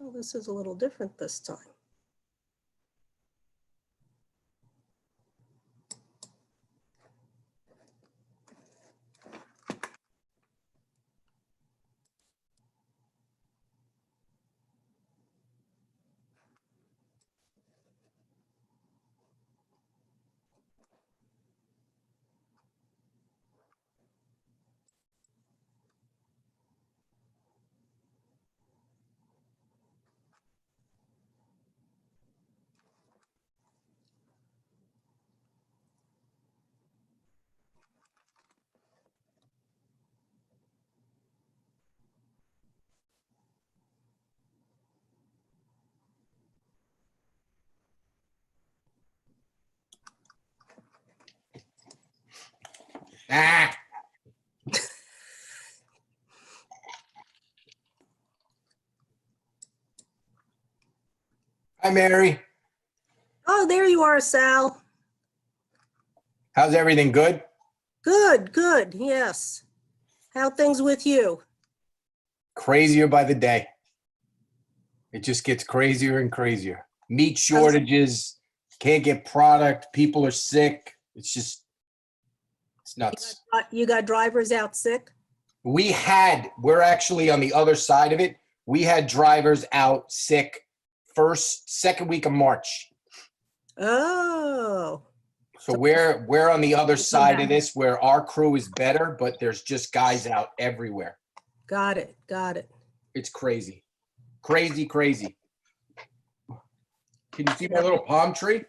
Oh, this is a little different this time. Ah. Hi, Mary. Oh, there you are, Sal. How's everything? Good? Good, good, yes. How things with you? Crazier by the day. It just gets crazier and crazier. Meat shortages, can't get product, people are sick. It's nuts. You got drivers out sick? We're actually on the other side of it. We had drivers out sick second week of March. Oh. So we're on the other side of this where our crew is better, but there's just guys out everywhere. Got it, got it. It's crazy. Crazy, crazy. Can you see my little palm tree?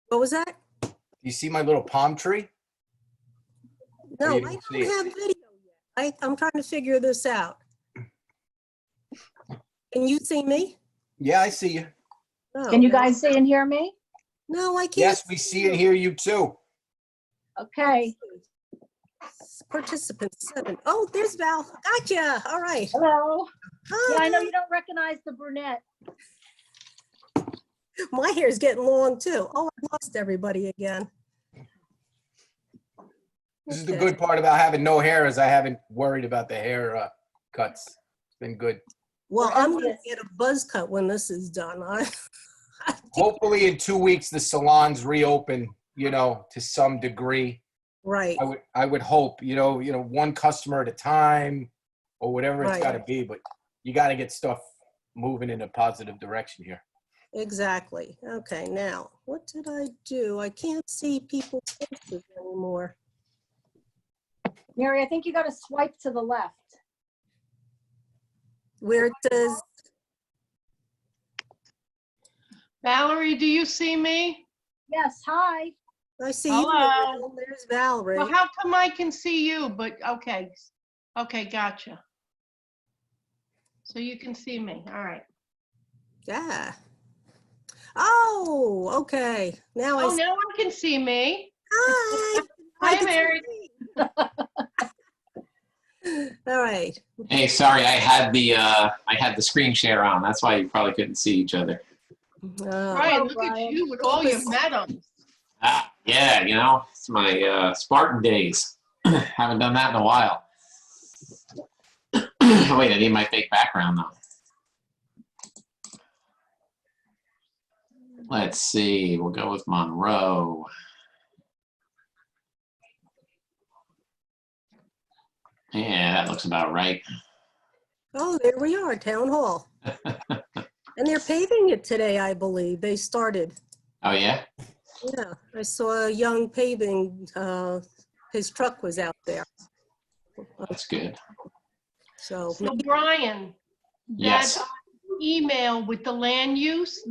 What was that? You see my little palm tree? No, you I don't don't see it? have video yet. I'm trying to figure this out. Can you see me? Yeah, I see you. No. Can you guys see and hear me? No, I can't. Yes, we see and hear you too. Okay. Participants 7. Oh, there's Val. Gotcha. All right. Hello. Hi. Yeah, I know you don't recognize the brunette. My hair's getting long too. Oh, I lost everybody again. This is the Okay. good part about having no hair is I haven't worried about the hair cuts. It's been good. Well, We're I'm going to envious. get a buzz cut when this is done. Hopefully in 2 weeks, the salons reopen, to some degree. Right. I would hope, one customer at a time or whatever it's Right. got to be, but you got to get stuff moving in a positive direction here. Exactly. Okay, now, what did I do? I can't see people's faces anymore. Mary, I think you got to swipe to the left. Where it says, Valerie, do you see me? Yes, hi. I see Hello. you. There's Valerie. Well, how come I can see you, but okay. Okay, gotcha. So you can see me, all right. Yeah. Oh, okay. Now I Oh, see. now I can see me. Hi. I Hi, can see Mary. me. All right. Hey, sorry, I had the screen share on. That's why you probably couldn't see each other. Right, look at Brian. you with all your medals. Yeah, it's my Spartan days. Haven't done that in a while. Wait, I need my fake background though. Let's see, we'll go with Monroe. Yeah, that looks about right. Oh, there we are, Town Hall. And they're paving it today, I believe. They started. Oh yeah? Yeah, I saw a young paving, his truck was out there. That's good. So, So Brian, Yes. that email with the land use,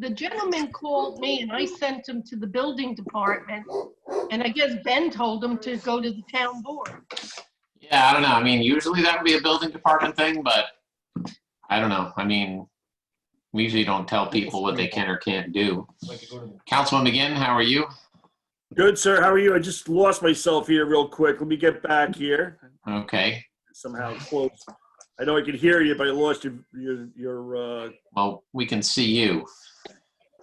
the gentleman called me and I sent him to the building department. And I guess Ben told him to go to the town board. Yeah, I don't know. I mean, usually that would be a building department thing, but I don't know. I mean, we usually don't tell people what they can or can't do. Councilman McGinn, how are you? Good, sir. How are you? I just lost myself here real quick. Let me get back here. Okay. Somehow close. I know I could hear you, but I lost your Well, we can see you.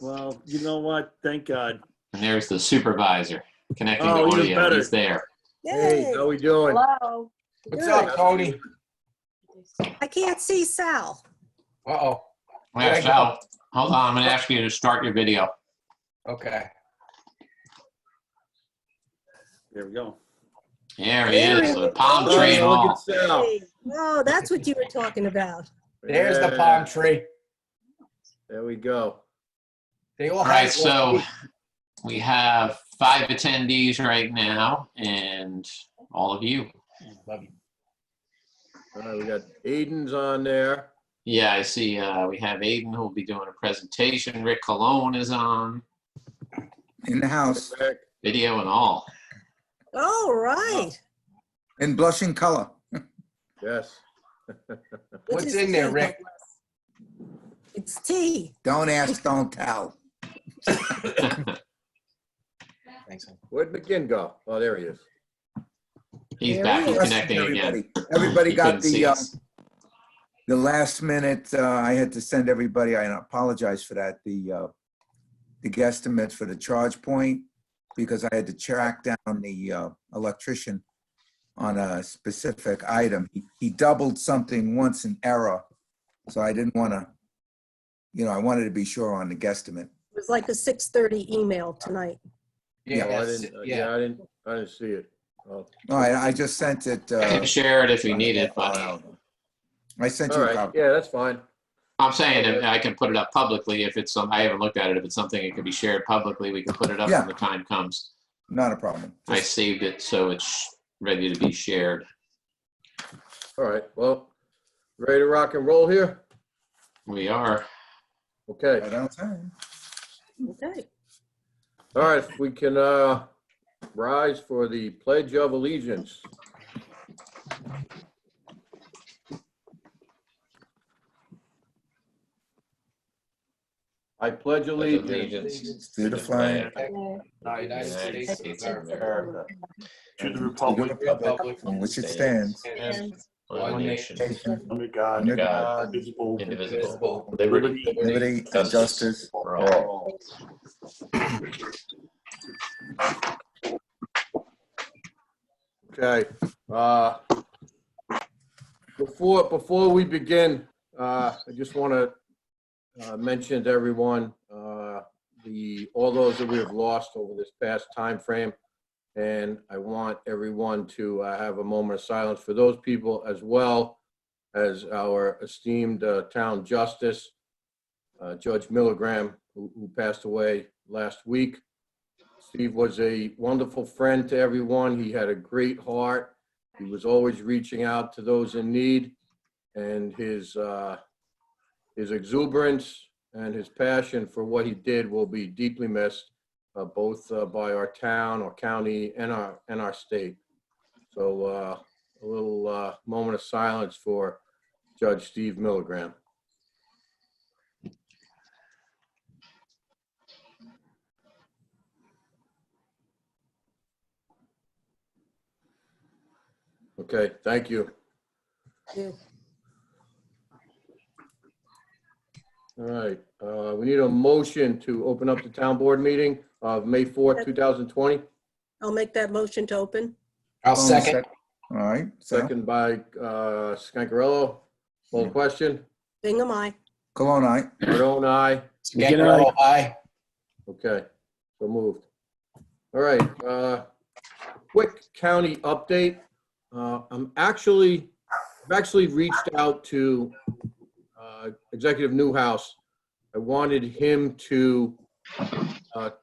well, you know what? Thank God. And there's the supervisor connecting Oh, the even audio. better. He's there. Hey, yay. how we doing? Hello. What's Good. up, Tony? I can't see Sal. Uh-oh. Yeah, Where'd I Sal, hold on, I'm gonna ask you to start your video. Okay. There we go. There he There is, he the is. palm Oh, tree and look all. at Sal. Hey, oh, that's what you were talking about. There's the Yeah, palm tree. There we go. They all All had right, it last so week. we have 5 attendees right now and all of you. Love you. All right, we got Aiden's on there. Yeah, I see, we have Aiden who will be doing a presentation. Rick Colon is on, In the house, Rick. video and all. All right. in blushing color. Yes. What's It is in there, tea, Rick? Douglas. It's tea. Don't ask, don't tell. Thanks. Where'd McGinn go? Oh, there he is. He's There back, he he's is. connecting again. Everybody He got couldn't see us. the last minute, I had to send everybody, I apologize for that, the guesstimates for the charge point, because I had to track down the electrician on a specific item. He doubled something once in error, so I didn't want to, I wanted to be sure on the guesstimate. It was like a 6:30 email tonight. Yeah, Oh, I that's, didn't, yeah. I didn't see it. Oh. No, I just sent it. I can share it if you need it, but I sent All you a right, copy. yeah, that's fine. I'm saying if I can put it up publicly if it's some, I haven't looked at it. If it's something that can be shared publicly, we can put it up Yeah. when the time comes. Not a problem. I saved it so it's ready to be shared. All right, well, ready to rock and roll here? We are. Okay, Right on time. Okay. all right, if we can rise for the Pledge of Allegiance. I pledge allegiance To the flag, United States of America. to the to the republic republic from which it stands, One nation, nation, under God, under God, indivisible, indivisible, with liberty, liberty, and justice for for all. all. Okay, before we begin, I just want to mention to everyone, all those that we have lost over this past time frame. And I want everyone to have a moment of silence for those people, as well as our esteemed town justice, Judge Milligram, who passed away last week. Steve was a wonderful friend to everyone. He had a great heart. He was always reaching out to those in need, and his exuberance and his passion for what he did will be deeply missed, both by our town, our county, and our state. So a little moment of silence for Judge Steve Milligram. Okay, thank you. Yeah. All right, we need a motion to open up the town board meeting of May 4th, 2020. I'll make that motion to open. I'll second. All right, so Second by Scancarello. Call the question. Bingham, aye. Cologne, aye. Cardone, aye. Scangarello, aye. Okay, so moved. All right, quick county update. I've actually reached out to Executive Newhouse. I wanted him to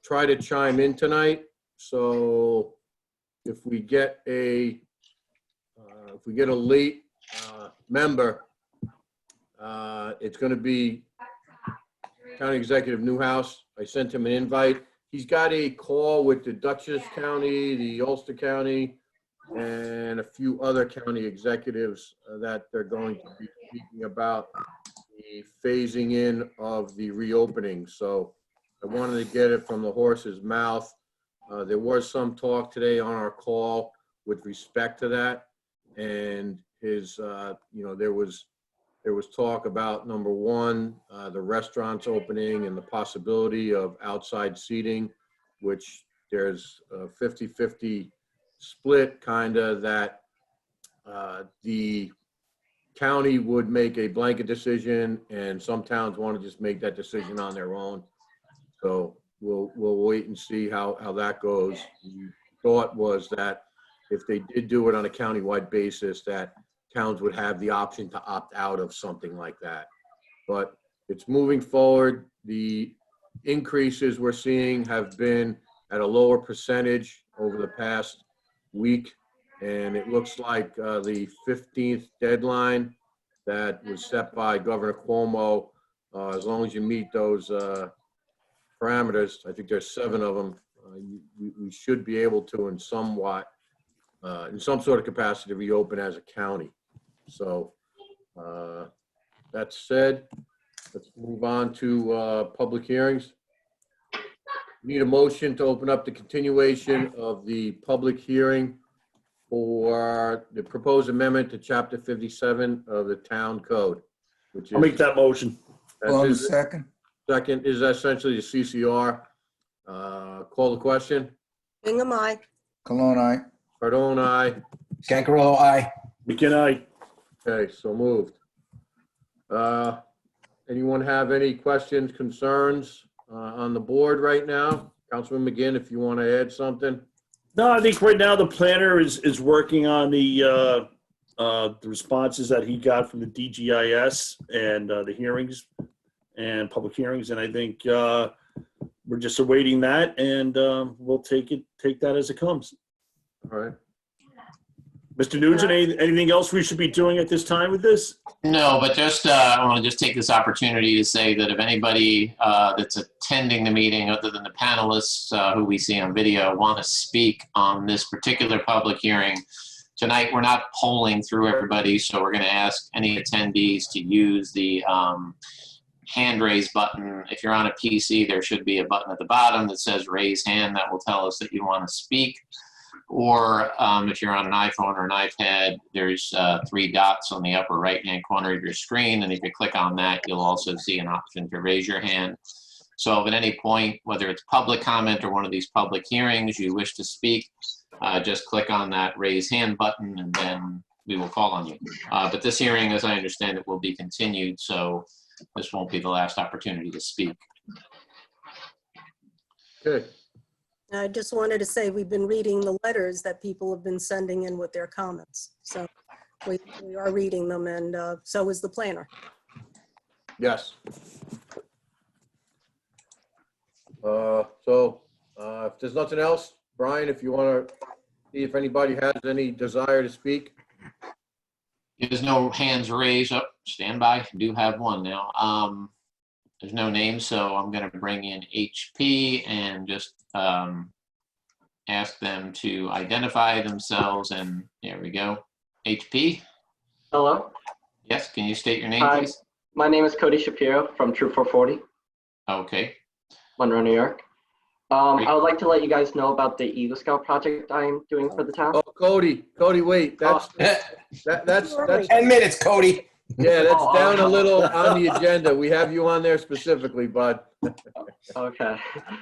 try to chime in tonight. So if we get a late member, it's going to be County Executive Newhouse. I sent him an invite. He's got a call with the Dutchess County, the Ulster County, and a few other county executives that they're going to be speaking about the phasing in of the reopening. So I wanted to get it from the horse's mouth. There was some talk today on our call with respect to that. And there was talk about, number one, the restaurants opening and the possibility of outside seating, which there's a 50-50 split, kind of, that the county would make a blanket decision, and some towns want to just make that decision on their own. So we'll wait and see how that goes. The thought was that if they did do it on a countywide basis, that towns would have the option to opt out of something like that. But it's moving forward. The increases we're seeing have been at a lower percentage over the past week. And it looks like the 15th deadline that was set by Governor Cuomo, as long as you meet those parameters, I think there's 7 of them, we should be able to in some sort of capacity reopen as a county. So that said, let's move on to public hearings. Need a motion to open up the continuation of the public hearing for the proposed amendment to Chapter 57 of the Town Code, which I'll make is, that motion. Cologne, second. second is essentially the CCR. Call the question. Bingham, I. Cologne, aye. Cardone, aye. Scancarello, aye. McKenna, aye. Okay, so moved. Anyone have any questions, concerns on the board right now? Councilman McGinn, if you want to add something. No, I think right now the planner is working on the responses that he got from the DGIS and the hearings and public hearings, and I think we're just awaiting that, and we'll take that as it comes. All right. Mr. Nugent, anything else we should be doing at this time with this? No, but just, I want to just take this opportunity to say that if anybody that's attending the meeting, other than the panelists who we see on video, want to speak on this particular public hearing, tonight we're not polling through everybody, so we're going to ask any attendees to use the hand raise button. If you're on a PC, there should be a button at the bottom that says raise hand. That will tell us that you want to speak. Or if you're on an iPhone or an iPad, there's 3 dots on the upper right-hand corner of your screen. And if you click on that, you'll also see an option to raise your hand. So if at any point, whether it's public comment or one of these public hearings, you wish to speak, just click on that raise hand button and then we will call on you. But this hearing, as I understand it, will be continued. So this won't be the last opportunity to speak. Okay. I just wanted to say we've been reading the letters that people have been sending in with their comments. So we are reading them, and so is the planner. Yes. If there's nothing else, Brian, if you want to see if anybody has any desire to speak. There's no hands raised. Oh, stand by. I do have one now. There's no name, so I'm going to bring in HP and just ask them to identify themselves. And there we go. HP? Hello, Yes, can you state your name, Hi. please? my name is Cody Shapiro from Troop 440, Okay. Monroe, New York. I would like to let you guys know about the Eagle Scout project I'm doing for the town. Oh, Cody, wait, that's 10 minutes, Cody. yeah, that's Oh, down a oh. little on the agenda. We have you on there specifically, bud. Okay.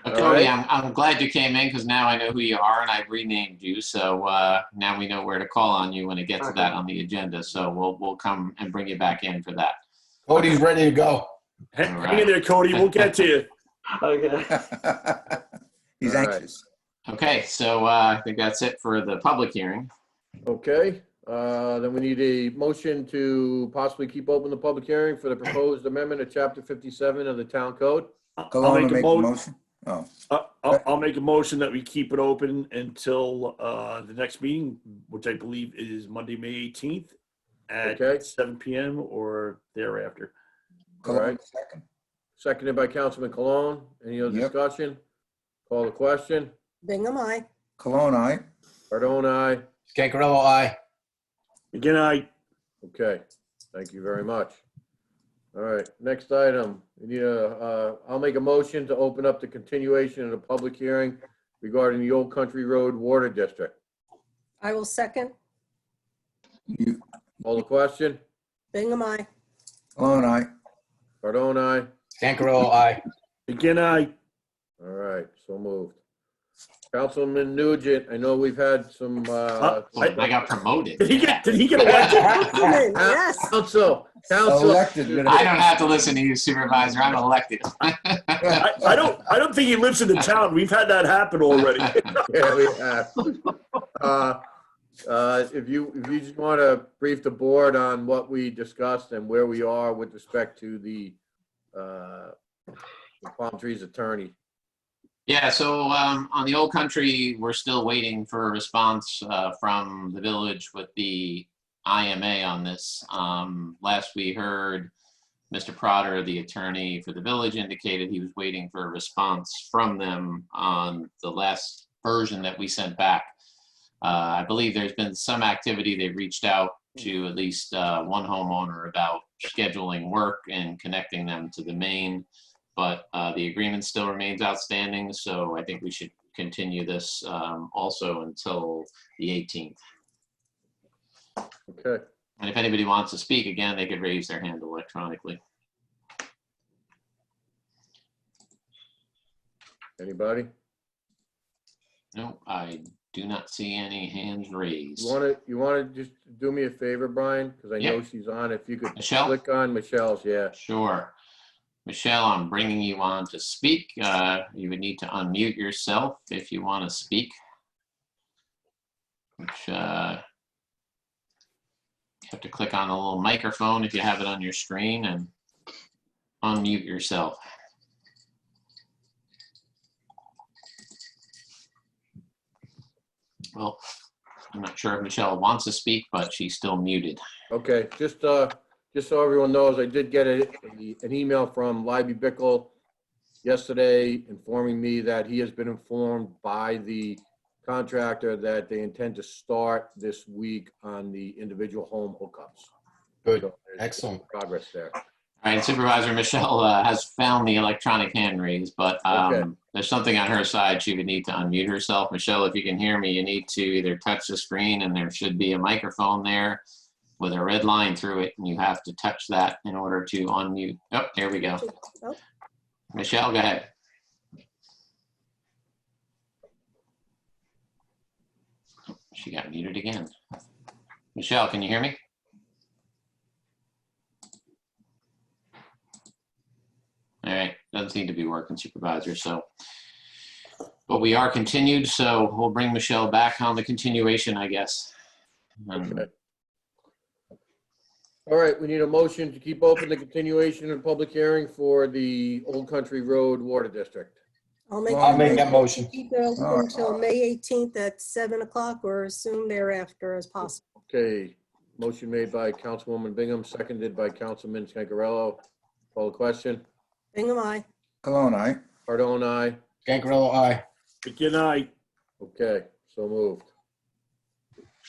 Cody, I'm glad you came in because now I know who you are and I've renamed you. So now we know where to call on you when it gets to that on the agenda. So we'll come and bring you back in for that. Cody's ready to go. Hang in there, Cody. We'll get to you. Okay. He's All right. anxious. Okay, so I think that's it for the public hearing. Okay, then we need a motion to possibly keep open the public hearing for the proposed amendment of Chapter 57 of the Town Code. Cologne, make a make a mo- motion. Oh, I'll make a motion that we keep it open until the next meeting, which I believe is Monday, May 18th at Okay. 7 p.m. or thereafter. Cologne, right. second. Seconded by Councilman Cologne. Any other Yep. discussion? Call the question. Bingham, I. Cologne, aye. Cardone, aye. Scancarello, aye. Again, Okay, thank you very much. All right, next item, we need I'll make a motion to open up the continuation of the public hearing regarding the Old Country Road Water District. I will second. You, Call the question. Bingham, I. Cologne, aye. Cardone, aye. Scancarello, aye. again, All right, so moved. Councilman Nugent, I know we've had some, Oh, I got promoted. Did he Yeah. get elected? Councilman, yes. council. Elected with I a- don't have to listen to you, Supervisor. I'm elected. I don't think he lives in the town. We've had that happen already. Yeah, we have. If you just want to brief the board on what we discussed and where we are with respect to the Palm Trees attorney. Yeah, so on the Old Country, we're still waiting for a response from the village with the IMA on this. Last we heard, Mr. Trotter, the attorney for the village, indicated he was waiting for a response from them on the last version that we sent back. I believe there's been some activity. They've reached out to at least one homeowner about scheduling work and connecting them to the main. But the agreement still remains outstanding, so I think we should continue this also until the 18th. Okay. And if anybody wants to speak again, they could raise their hand electronically. Anybody? No, I do not see any hands raised. You want to just do me a favor, Brian? Because I know Yep. she's on. If you could Michelle? click on Michelle's, yeah. Sure. Michelle, I'm bringing you on to speak. You would need to unmute yourself if you want to speak. Which you have to click on the little microphone if you have it on your screen and unmute yourself. Well, I'm not sure if Michelle wants to speak, but she's still muted. Okay, just so everyone knows, I did get an email from Libby Bickle yesterday informing me that he has been informed by the contractor that they intend to start this week on the individual home hookups. Good, So there's excellent. progress there. All right, Supervisor Michelle has found the electronic hand raise, but Okay. there's something on her side. She would need to unmute herself. Michelle, if you can hear me, you need to either touch the screen and there should be a microphone there with a red line through it, and you have to touch that in order to unmute. Oh, there we go. Oh. Michelle, go ahead. She got muted again. Michelle, can you hear me? All right, doesn't seem to be working, Supervisor, so. But we are continued, so we'll bring Michelle back on the continuation, I guess. Okay. All right, we need a motion to keep open the continuation and public hearing for the Old Country Road Water District. I'll make I'll make that motion. Keep it open until May 18th at 7 o'clock or as soon thereafter as possible. Okay, motion made by Councilwoman Bingham, seconded by Councilman Scangarello. Call the question. Bingham, aye. Cologne, aye. Cardone, aye. Gancarello, aye. Good night. Okay, so moved.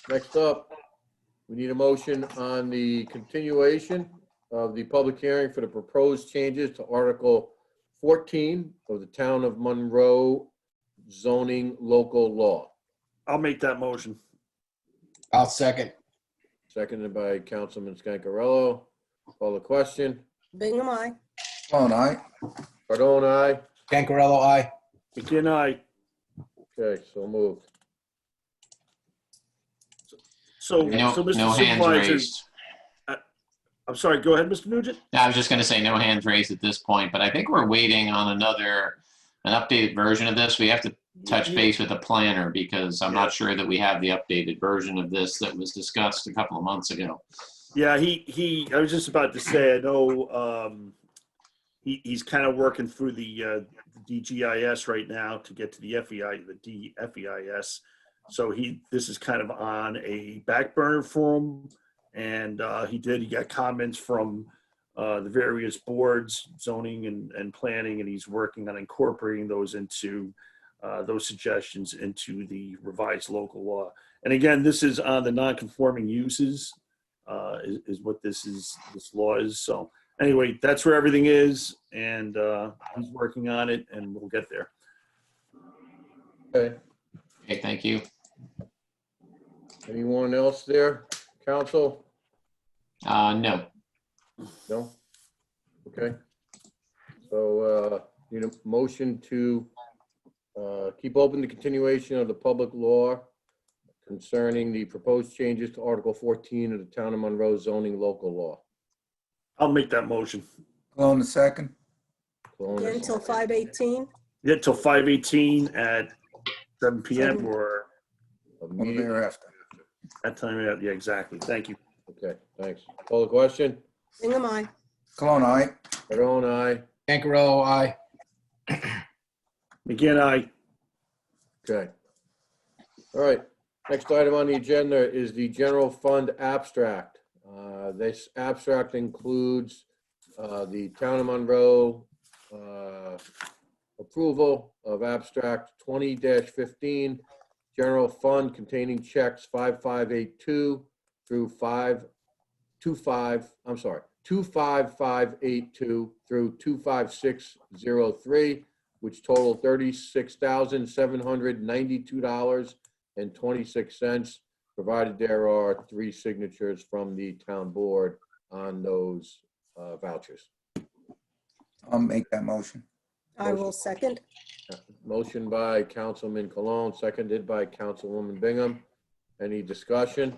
Next up, we need a motion on the continuation of the public hearing for the proposed changes to Article 14 of the Town of Monroe zoning local law. I'll make that motion. I'll second. Seconded by Councilman Scangarello. Call the question. Bingham, aye. Cologne, aye. Cardone, aye. Gancarello, aye. Good night. Okay, so moved. So, No, so Mr. no hands Supervisor, raised. I'm sorry, go ahead, Mr. Nugent. I was just going to say no hands raised at this point, but I think we're waiting on an updated version of this. We have to touch base with the planner because I'm not sure that we have the updated version of this that was discussed a couple of months ago. Yeah, I was just about to say, I know he's kind of working through the DGIS right now to get to the FEIS. So this is kind of on a back burner for him. And he got comments from the various boards, zoning and planning, and he's working on incorporating those into those suggestions into the revised local law. And again, this is on the non-conforming uses is what this law is. So anyway, that's where everything is, and he's working on it, and we'll get there. Okay, Okay, thank you. anyone else there? Council? No. No? Okay. So, need a motion to keep open the continuation of the public law concerning the proposed changes to Article 14 of the Town of Monroe zoning local law. I'll make that motion. Cologne the second. Cologne Again, is- till 5:18. Yeah, till 5:18 at 7 PM or Or Immediately. thereafter. that time. Yeah, exactly. Thank you. Okay, thanks. Call the question. Bingham, aye. Cologne, aye. Cardone, aye. Cancarello, aye. Again, Okay. All right. Next item on the agenda is the general fund abstract. This abstract includes the Town of Monroe approval of abstract 20-15, general fund containing checks 5582 through 25582 through 25603, which total $36,792.26, provided there are 3 signatures from the town board on those vouchers. I'll make that motion. I will second. Motion by Councilman Cologne, seconded by Councilwoman Bingham. Any discussion?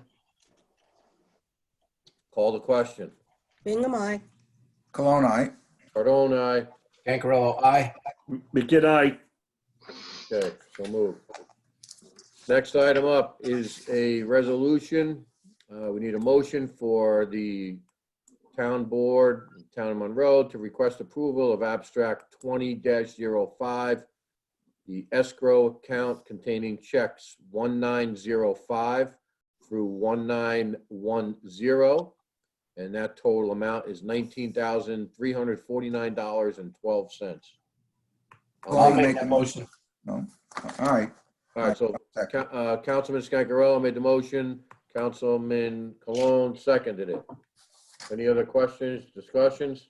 Call the question. Bingham, aye. Cologne, aye. Cardone, aye. Cancarello, aye. again, Okay, so moved. Next item up is a resolution. We need a motion for the town board, Town of Monroe, to request approval of abstract 20-05, the escrow account containing checks 1905 through 1910, and that total amount is $19,349.12. I'll make that motion. No? All right. All right, so Second. Councilman Scancarello made the motion, Councilman Cologne seconded it. Any other questions, discussions?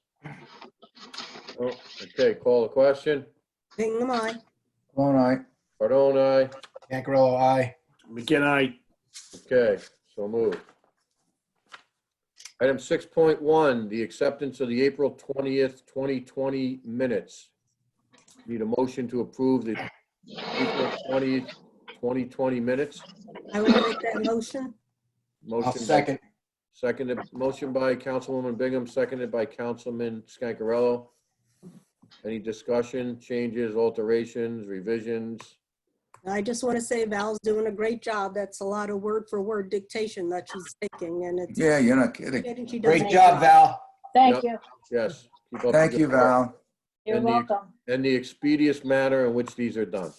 Oh, okay, call the question. Bingham, aye. Cologne, aye. Cardone, aye. Cancarello, aye. again, Okay, so moved. Item 6.1, the acceptance of the April 20th, 2020 minutes. Need a motion to approve the April 20th, 2020 minutes. I will make that motion. I'll Motion by- second. Seconded, motion by Councilwoman Bingham, seconded by Councilman Scancarello. Any discussion, changes, alterations, revisions? I just want to say Val's doing a great job. That's a lot of word for word dictation that she's taking, and it's. Yeah, you're not kidding. and she does a Great good job, Val. Thank you. Yes. keep up the Thank good you, work. Val. You're And the- welcome. And the expeditious manner in which these are done.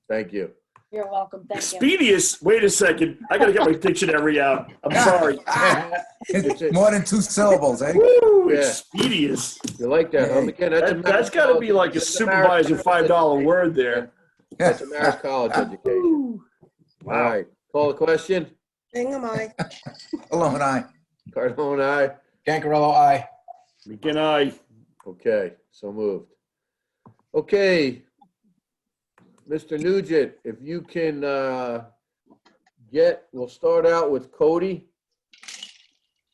Thank you. You're welcome. Thank you. expeditious. Wait a second. I gotta get my dictionary out. I'm sorry. It's a- More than 2 syllables, eh? Woo, Yeah. expeditious. You like that, huh? Again, That's gotta be like a that's Marist supervisor $5 word there. That's a Marist College education. Woo. All right, call the question. Bingham, aye. Cologne, aye. Cardone, aye. Cancarello, aye. Again, aye. Okay, so moved. Okay. Mr. Nugent, if you can we'll start out with Cody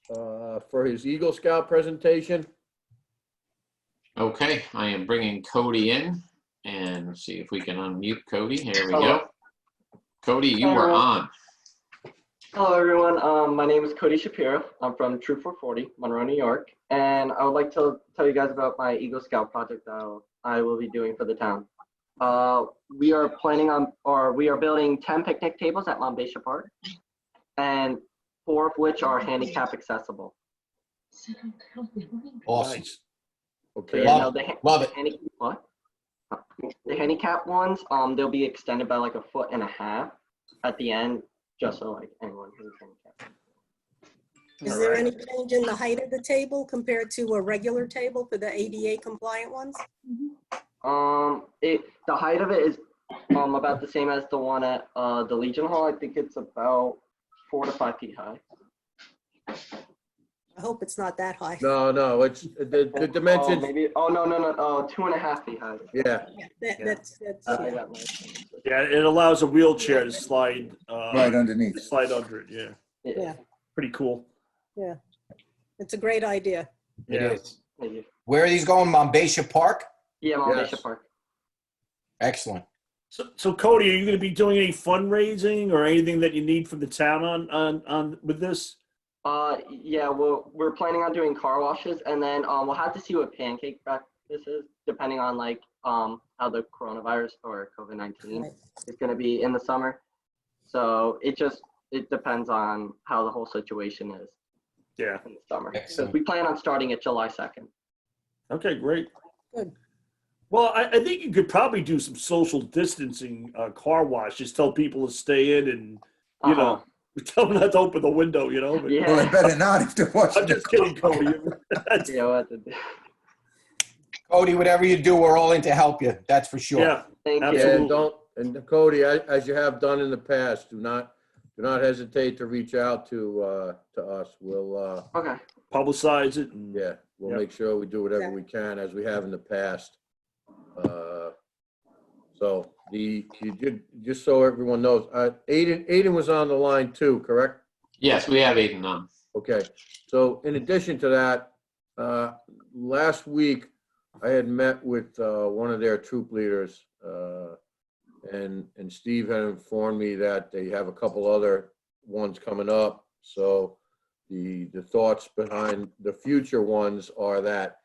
for his Eagle Scout presentation. Okay, I am bringing Cody in and see if we can unmute Cody. Here we Hello. go. Cody, you are Hello. on. Hello, everyone. My name is Cody Shapiro. I'm from Troop 440, Monroe, New York. And I would like to tell you guys about my Eagle Scout project that I will be doing for the town. We are building 10 picnic tables at Monbassia Park, and 4 of which are handicap accessible. Awesome. Nice. So, Okay. yeah, Love no, Love it. what? The handicap ones, they'll be extended by like 1.5 feet at the end, just so like anyone who's handicapped. Is there any change in the height of the table compared to a regular table for the ADA compliant ones? The height of it is about the same as the one at the Legion Hall. I think it's about 4 to 5 feet high. I hope it's not that high. No, it's the dimensions. Maybe. Oh no. 2.5 feet high. Yeah, Yeah, that's, I yeah. got my- Yeah, it allows a wheelchair to slide, Right underneath. slide under it. Yeah, Yeah, pretty cool. it's a great idea. It Yeah. is. Thank you. Where are these going? Monbassia Park? Yeah, Monbassia Yes. Park. Excellent. So Cody, are you going to be doing any fundraising or anything that you need from the town on with this? Yeah, well, we're planning on doing car washes, and then we'll have to see what pancake breakfast is, depending on like how the coronavirus or COVID-19 Right. is going to be in the summer. So it depends on how the whole situation is Yeah. in the summer. Because Excellent. we plan on starting it July 2nd. Okay, great. Good. Well, I think you could probably do some social distancing car wash. Just tell people to stay in and, you know, tell them not to open the window, you know. But Yeah. Well, they better not if they're watching I'm the just kidding, Cody. Yeah, we'll have to do. Cody, whatever you do, we're all in to help you. That's for sure. Yeah, Thank you. absolutely. And Cody, as you have done in the past, do not hesitate to reach out to us. We'll, Okay. Publicize it. And, yeah, we'll Yep. make sure we do whatever we can as we have in the past. So just so everyone knows, Aiden was on the line too, correct? Yes, we have Aiden on. Okay, so in addition to that, last week I had met with one of their troop leaders, and Steve had informed me that they have a couple other ones coming up. So the thoughts behind the future ones are that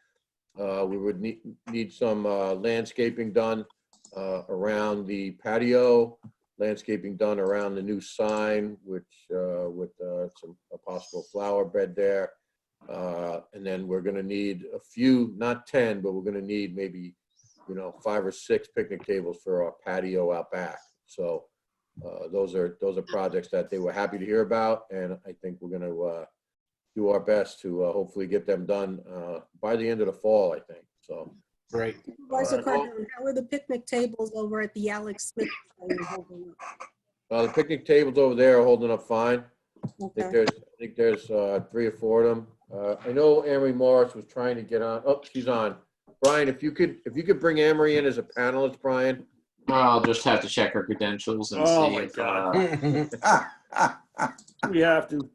we would need some landscaping done around the patio, landscaping done around the new sign, which with a possible flower bed there. And then we're going to need a few, not 10, but we're going to need maybe, 5 or 6 picnic tables for our patio out back. So those are projects that they were happy to hear about, and I think we're going to do our best to hopefully get them done by the end of the fall, I think. So Great. Supervisor Cardone, how are the picnic tables over at the Alex Smith? holding up? the picnic tables over there are holding up fine. I Okay. think there's 3 or 4 of them. I know Amory Morris was trying to get on. Oh, she's on. Brian, if you could bring Amory in as a panelist, Brian. I'll just have to check her credentials and Oh see my if, God. We have to.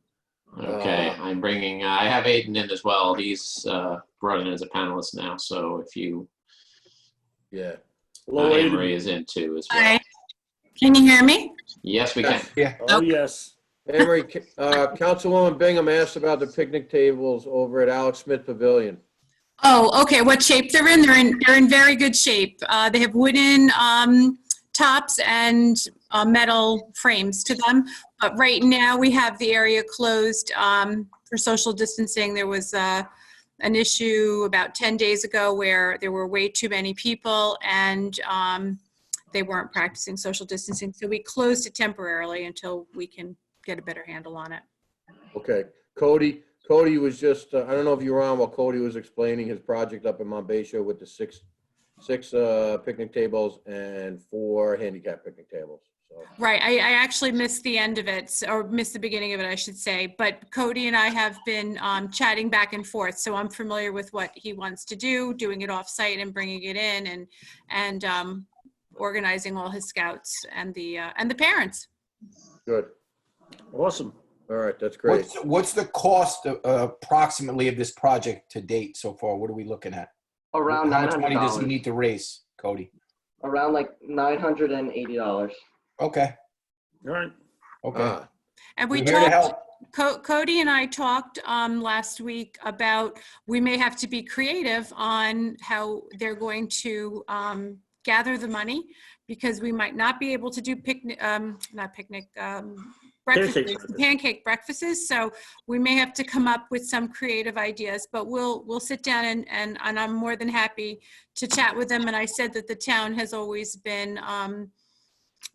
okay, I'm bringing, I have Aiden in as well. He's brought in as a panelist now, so if you, Yeah. Hello, Anne Aiden. Marie is in too as well. Hi, can you hear me? Yes, we can. Yeah. Oh, yes. Amory, Councilwoman Bingham asked about the picnic tables over at Alex Smith Pavilion. Oh, okay, what shape they're in? They're in very good shape. They have wooden tops and metal frames to them. But right now, we have the area closed for social distancing. There was an issue about 10 days ago where there were way too many people and they weren't practicing social distancing. So we closed it temporarily until we can get a better handle on it. Okay. Cody was just, I don't know if you were on while Cody was explaining his project up in Monbassia with the six picnic tables and 4 handicap picnic tables. So, Right, I actually missed the end of it, or missed the beginning of it, I should say. But Cody and I have been chatting back and forth, so I'm familiar with what he wants to do, doing it off-site and bringing it in, and organizing all his scouts and the parents. good. Awesome. All right. That's great. What's the cost approximately of this project to date so far? What are we looking at? Around How much money does he $900. need to raise, Cody? Around like $980. Okay. All right. Okay. And We're we here to talked, help. Cody and I talked last week about we may have to be creative on how they're going to gather the money, because we might not be able to do pancake breakfasts. So we may have to come up with some creative ideas, but we'll sit down and I'm more than happy to chat with them. And I said that the town has always been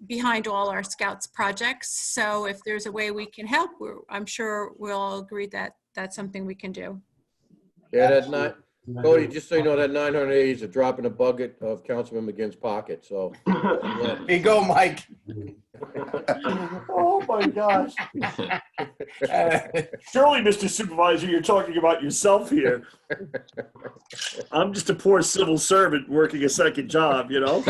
behind all our scouts projects. So if there's a way we can help, I'm sure we'll all agree that that's something we can do. Yeah, Cody, just so you know, that 980 is a drop in the bucket of Councilman McGinn's pocket. So, yeah. Here you go, Mike. Oh, my gosh. Surely, Mr. Supervisor, you're talking about yourself here. I'm just a poor civil servant working a second job, you know?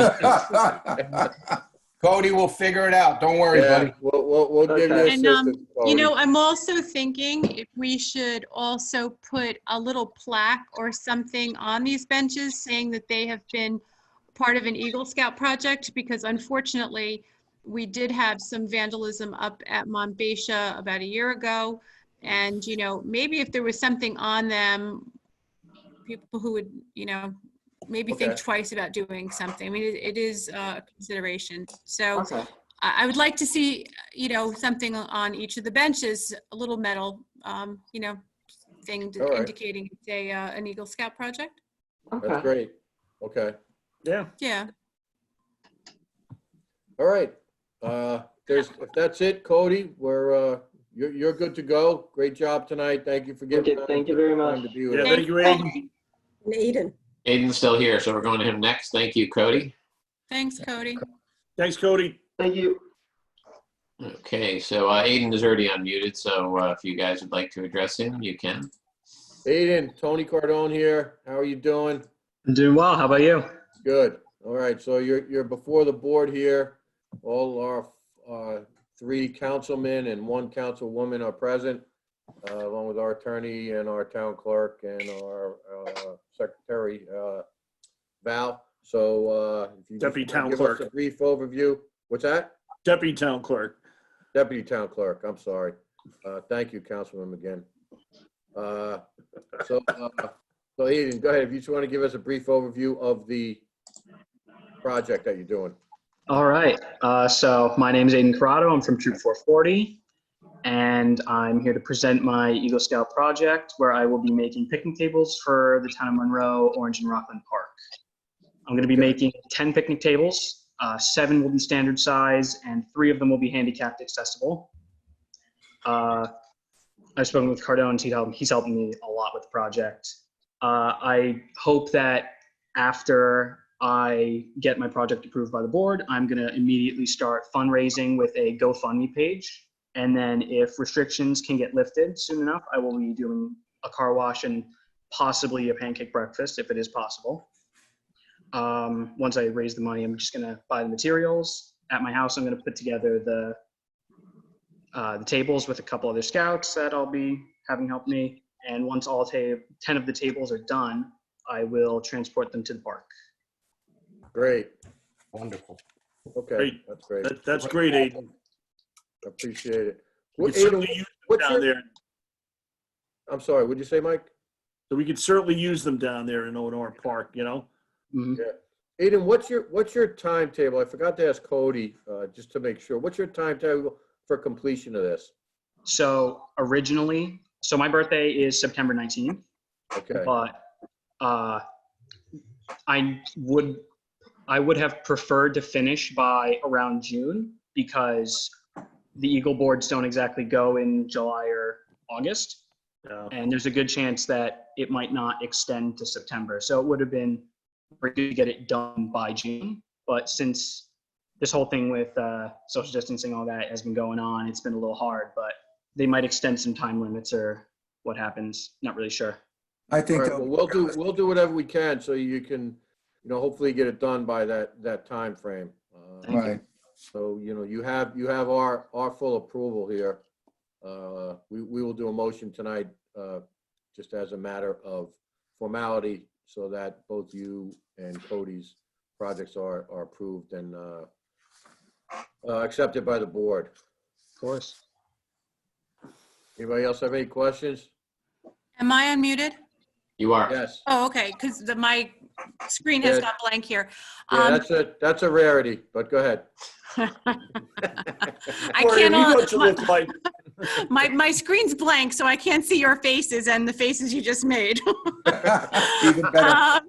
Cody, we'll figure it out. Don't worry, Yeah, buddy. we'll give you Okay. And, assistance, you know, Cody. I'm also thinking if we should also put a little plaque or something on these benches saying that they have been part of an Eagle Scout project, because unfortunately, we did have some vandalism up at Monbassia about a year ago. And, you know, maybe if there was something on them, people who would, you know, maybe think Okay. twice about doing something. I mean, it is a consideration. So Okay. I would like to see, you know, something on each of the benches, a little metal, you know, thing All right. indicating it's an Eagle Scout project. That's Okay. great. Okay. Yeah. Yeah. All right. If that's it, Cody, you're good to go. Great job tonight. Thank you for getting. Thank you very much. time to be with Yeah, us. thank you, Aiden. And Aiden. Aiden's still here, so we're going to him next. Thank you, Cody. Thanks, Cody. Thanks, Cody. Thank you. Okay, so Aiden is already unmuted, so if you guys would like to address him, you can. Aiden, Tony Cardone here. How are you doing? I'm doing well. How about you? Good. All right. So you're before the board here. All our 3 councilmen and 1 councilwoman are present, along with our attorney and our town clerk and our secretary, Val. So if you Deputy just town give us clerk. a brief overview. What's that? Deputy Town Clerk. Deputy town clerk. I'm sorry. Thank you, Councilman McGinn. So Aiden, go ahead. If you just want to give us a brief overview of the project that you're doing. All right. So my name is Aiden Corrado. I'm from Troop 440, and I'm here to present my Eagle Scout project, where I will be making picnic tables for the town of Monroe, Orange, and Rockland Park. I'm going to be making 10 picnic tables. 7 will be standard size, and 3 of them will be handicapped accessible. I've spoken with Cardone. He's helping me a lot with the project. I hope that after I get my project approved by the board, I'm going to immediately start fundraising with a GoFundMe page. And then if restrictions can get lifted soon enough, I will be doing a car wash and possibly a pancake breakfast if it is possible. Once I raise the money, I'm just going to buy the materials. At my house, I'm going to put together the tables with a couple other scouts that I'll be having help me. And once all 10 of the tables are done, I will transport them to the park. Great. Wonderful. Okay, Great. that's great. That's great, Aiden. Appreciate it. We What- could certainly Aiden, use them what's down your- there. I'm sorry, what'd you say, Mike? So we could certainly use them down there in Owen Park, you know? Mhm. Yeah. Aiden, what's your timetable? I forgot to ask Cody, just to make sure. What's your timetable for completion of this? So originally, my birthday is September 19th, Okay, but I would have preferred to finish by around June, because the Eagle boards don't exactly go in July or August. Yeah. And there's a good chance that it might not extend to September. So it would have been great to get it done by June. But since this whole thing with social distancing, all that has been going on, it's been a little hard, but they might extend some time limits or what happens. Not really sure. I all think right, well, we'll do whatever we can so you can, hopefully get it done by that time frame. Thank you. right. So, you have our full approval here. We will do a motion tonight, just as a matter of formality, so that both you and Cody's projects are approved and accepted by the board. Of course. Anybody else have any questions? Am I unmuted? You are. Yes. Oh, okay, because my screen has Yeah. gone blank here. Yeah, that's a rarity, but go ahead. I Gloria, can't, you know what you look like. my screen's blank, so I can't see your faces and the faces you just made. Even better.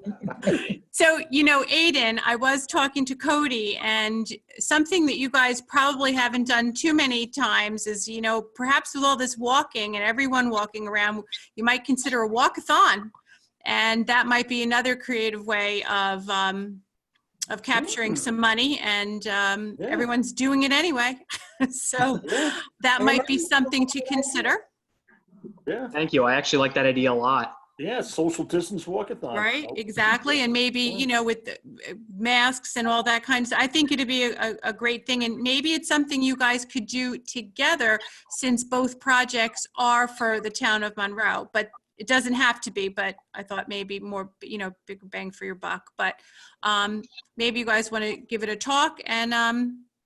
So, Aiden, I was talking to Cody, and something that you guys probably haven't done too many times is, perhaps with all this walking and everyone walking around, you might consider a walkathon. And that might be another creative way of capturing some money, and everyone's doing it anyway. So Yeah, that might be something to consider, yeah, Thank you. I actually like that idea a lot. yeah. Social distance walkathon. right? Exactly. And maybe, with the masks and all that kind of stuff, I think it'd be a great thing. And maybe it's something you guys could do together, since both projects are for the town of Monroe. But it doesn't have to be, but I thought maybe more, bigger bang for your buck. But maybe you guys want to give it a talk, and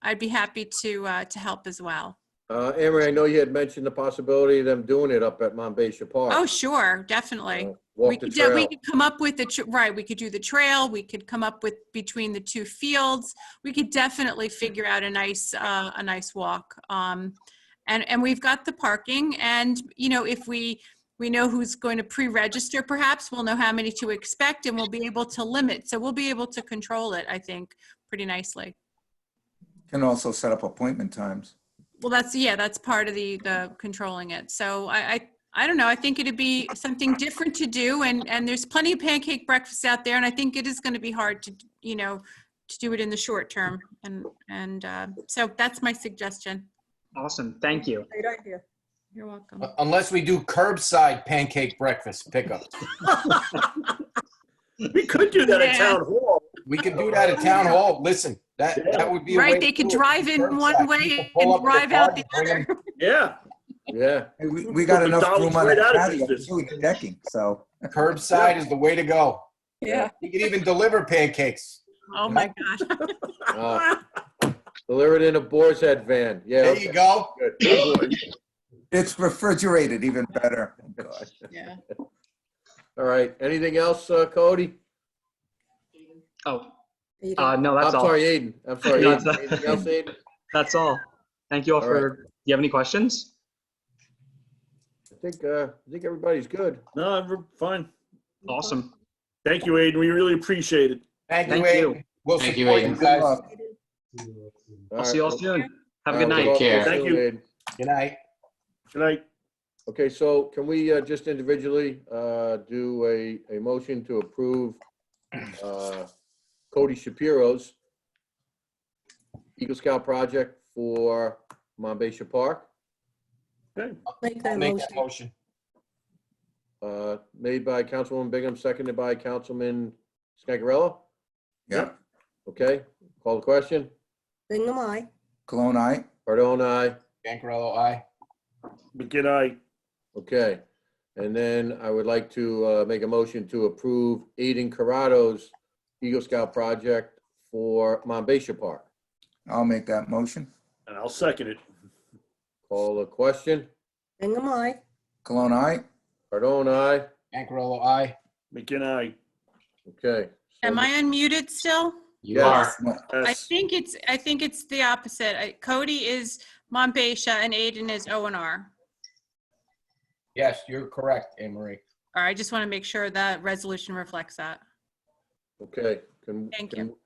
I'd be happy to help as well. Amory, I know you had mentioned the possibility of them doing it up at Monbassia Park. Oh, sure, definitely. Walk the trail. We could come up with right, we could do the trail, we could come up with between the two fields. We could definitely figure out a nice walk. And we've got the parking, and, if we know who's going to pre-register, perhaps we'll know how many to expect, and we'll be able to limit. So we'll be able to control it, I think, pretty nicely. Can also set up appointment times. Well, that's part of the controlling it. So I don't know. I think it'd be something different to do, and there's plenty of pancake breakfasts out there, and I think it is going to be hard to do it in the short term. And so that's my suggestion. Awesome. Thank you. Great idea. You're welcome. Unless we do curbside pancake breakfast pickup. We could do that at Yeah. town hall. We could do that at town hall. Listen, that would be a way Right, to they could do it. drive in Curbside. one way People pull and up with their drive out cars the and bring other. Yeah. Yeah. Hey, we got Put enough McDonald's room on right the out of patio business. doing the decking, so. Curbside is the way to go. Yeah. You can even deliver pancakes. Oh my gosh. Deliver it in a Boar's Head van. Yeah. There you go. Good. It's refrigerated, even better. God. Yeah. All right. Anything else, Cody? Oh, You don't- no, that's I'm all. sorry, Aiden. I'm sorry, No, Aiden. Anything else, Aiden? That's all. Thank you all All for, do you have any questions? I think everybody's good. No, we're fine. Awesome. Thank you, Aiden. We really appreciate it. Thank you, Thank you. Aiden. We'll Thank you, support Aiden. you Good guys. luck. I'll see you all soon. Have a good All right, night. Take care. Thank you. Aiden. Good night. Good night. Okay, so can we just individually do a motion to approve Cody Shapiro's Eagle Scout project for Monbassia Park, Okay. Make I'll that make motion. that motion. made by Councilwoman Bingham, seconded by Councilman Scangarello? Yep. Okay, call the question. Bingham, aye. Cologne, aye. Pardon, aye. Gancarello, aye. Good night. Okay, and then I would like to make a motion to approve Aiden Corrado's Eagle Scout project for Monbassia Park. I'll make that motion. And I'll second it. Call the question. Bingham, aye. Cologne, aye. Pardon, aye. Gancarello, aye. Good night. Okay. so- Am I unmuted still? You Yes. are. I think it's the opposite. Cody is Monbassia and Aiden is O&R. Yes, you're correct, Anne Marie. All right, I just want to make sure that resolution reflects that. Okay, Thank you.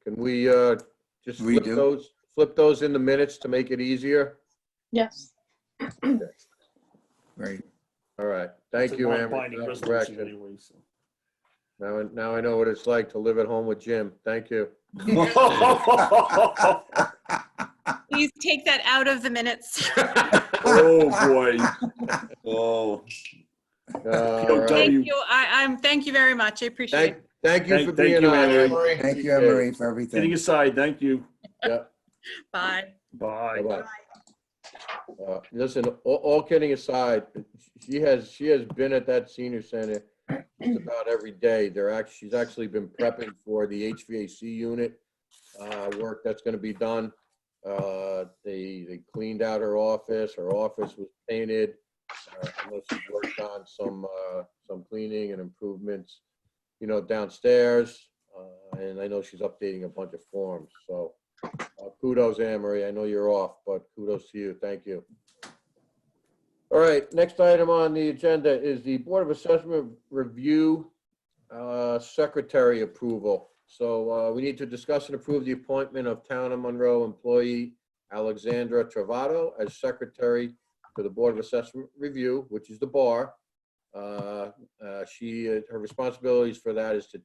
can we just Redo. flip those in the minutes to make it easier? Yes. Great. All right, thank It's a you, Anne. non-binding for that resolution correction. anyway, so. Now I know what it's like to live at home with Jim. Thank you. Please take that out of the minutes. Oh, boy. Oh. All right. Thank you. Thank you very much. I appreciate it. Thank you for Thank being you, on. Anne Anne. Marie. Thank you, Anne Marie, for Kidding everything. aside, thank you. Yeah, Bye. Bye. bye-bye. Listen, all kidding aside, she has been at that senior center just about every day. She's actually been prepping for the HVAC unit work that's going to be done. They cleaned out her office. Her office was painted. I know she's worked on some cleaning and improvements, downstairs. And I know she's updating a bunch of forms. So kudos, Anne Marie. I know you're off, but kudos to you. Thank you. All right, next item on the agenda is the Board of Assessment Review Secretary approval. So we need to discuss and approve the appointment of Town of Monroe employee Alexandra Travato as Secretary to the Board of Assessment Review, which is the bar. Her responsibilities for that is to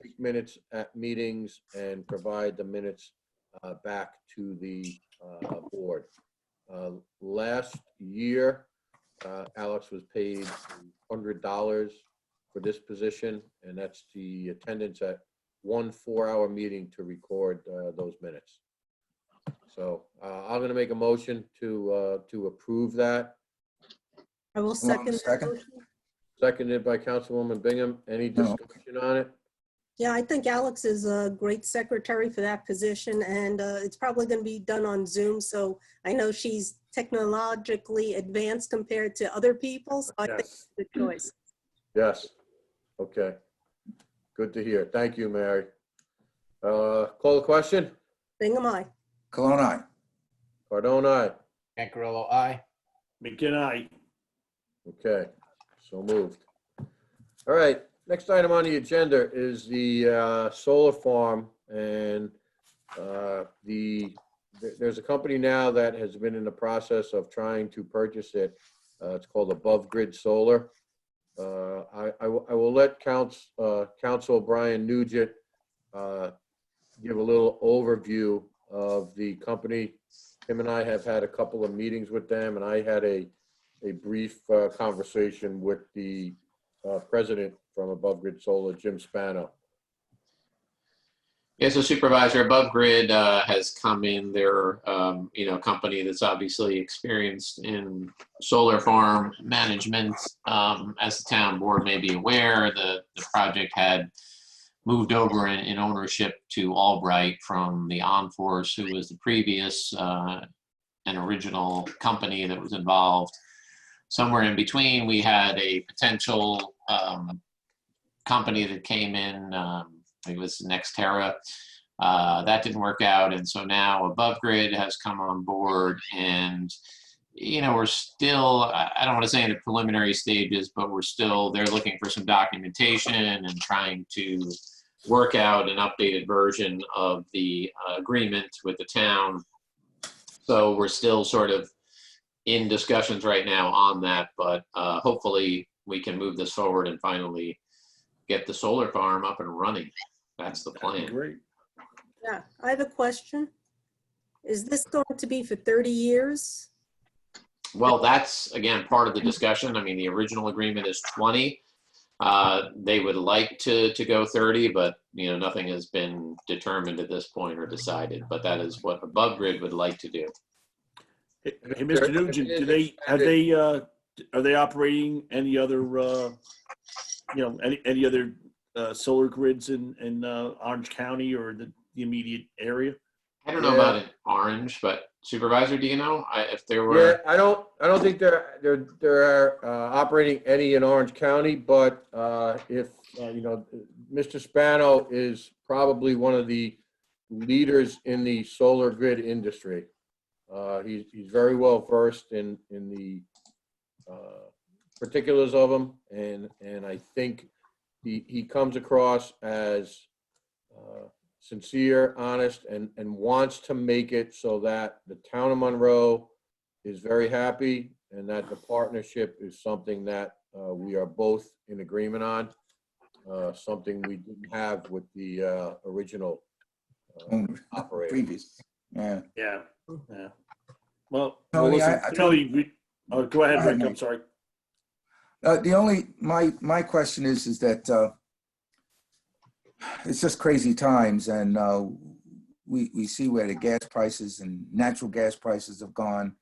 take minutes at meetings and provide the minutes back to the board. Last year, Alex was paid $100 for this position, and that's the attendance at 1 4-hour meeting to record those minutes. So I'm going to make a motion to approve that. I will second that second. motion. seconded by Councilwoman Bingham. Any No. discussion on it? Yeah, I think Alex is a great secretary for that position, and it's probably going to be done on Zoom. So I know she's technologically advanced compared to other people, so I think Yes. it's a good choice. Yes. Okay. Good to hear. Thank you, Mary. Call the question? Bingham, aye. Cologne, aye. Cardone, aye. Cancarello, aye. McGinn, aye. Okay, so moved. All right, next item on the agenda is the solar farm, and there's a company now that has been in the process of trying to purchase it. It's called Above Grid Solar. I will let Council Brian Nugent give a little overview of the company. Him and I have had a couple of meetings with them, and I had a brief conversation with the president from Above Grid Solar, Jim Spano. Yeah, so Supervisor, Above Grid has come in. They're, a company that's obviously experienced in solar farm management. As the town board may be aware, the project had moved over in ownership to Albright from the Onforce, who was the previous and original company that was involved. Somewhere in between, we had a potential company that came in, it was Nextera. That didn't work out, and so now Above Grid has come on board, and we're still, I don't want to say in the preliminary stages, but they're looking for some documentation and trying to work out an updated version of the agreement with the town. So we're still sort of in discussions right now on that, but hopefully we can move this forward and finally get the solar farm up and running. That's the plan. Great. Yeah, I have a question. Is this going to be for 30 years? Well, that's, again, part of the discussion. I mean, the original agreement is 20. They would like to go 30, but, nothing has been determined at this point or decided. But that is what Above Grid would like to do. Hey, Mr. Nugent, are they operating any other, any other solar grids in Orange County or the immediate area? I don't know about in Orange, but Supervisor, do you know if there were? Yeah, I don't think they're operating any in Orange County, but if Mr. Spano is probably one of the leaders in the solar grid industry. He's very well versed in the particulars of them, and I think he comes across as sincere, honest, and wants to make it so that the town of Monroe is very happy, and that the partnership is something that we are both in agreement on, something we didn't have with the original operator. Previous. Yeah. Yeah. Well, Tony, listen, Tony, go ahead, Go ahead, Rick. I'm Mike. sorry. My question is that it's just crazy times, and we see where the gas prices and natural gas prices have gone,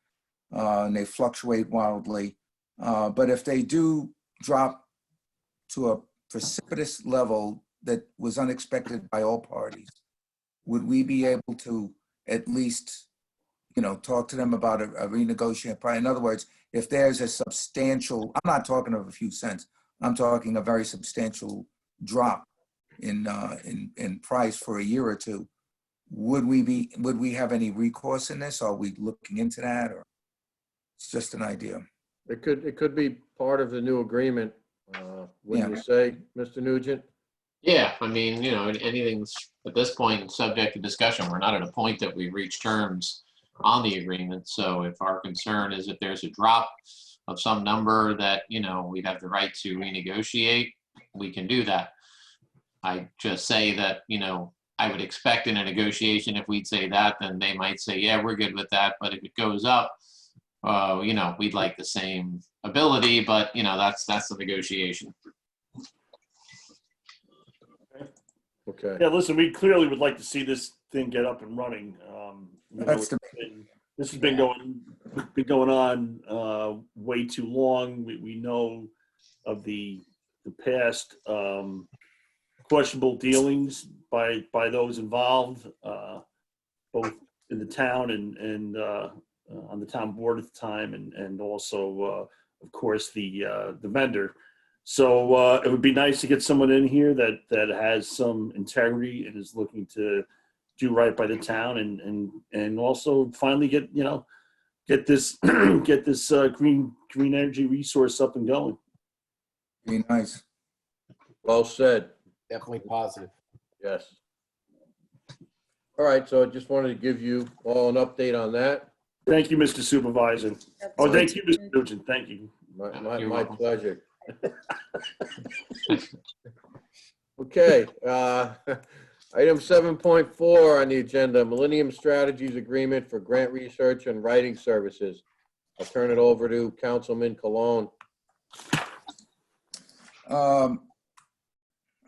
and they fluctuate wildly. But if they do drop to a precipitous level that was unexpected by all parties, would we be able to at least, talk to them about a renegotiated price? In other words, if there's a substantial, I'm not talking of a few cents, I'm talking a very substantial drop in price for a year or two, would we have any recourse in this? Are we looking into that, or it's just an idea? It could be part of the new agreement, wouldn't you say, Mr. Nugent? Yeah, I mean, anything's at this point subject to discussion. We're not at a point that we reach terms on the agreement. So if our concern is if there's a drop of some number that, we'd have the right to renegotiate, we can do that. I just say that, I would expect in a negotiation, if we'd say that, then they might say, yeah, we're good with that. But if it goes up, we'd like the same ability, but that's the negotiation. Okay. Yeah, listen, we clearly would like to see this thing get up and running. That's This has been going on way too long. We know the past questionable dealings by those involved, both in the town and on the town board at the time, and also, of course, the vendor. So it would be nice to get someone in here that has some integrity and is looking to do right by the town, and also finally get this get this green energy resource up and going. Be nice. Well said. Definitely positive. Yes. All right, so I just wanted to give you all an update on that. Thank you, Mr. Supervisor. Oh, thank you, Mr. Nugent. Thank you. You're My welcome. pleasure. Okay, item 7.4 on the agenda, Millennium Strategies Agreement for Grant Research and Writing Services. I'll turn it over to Councilman Cologne.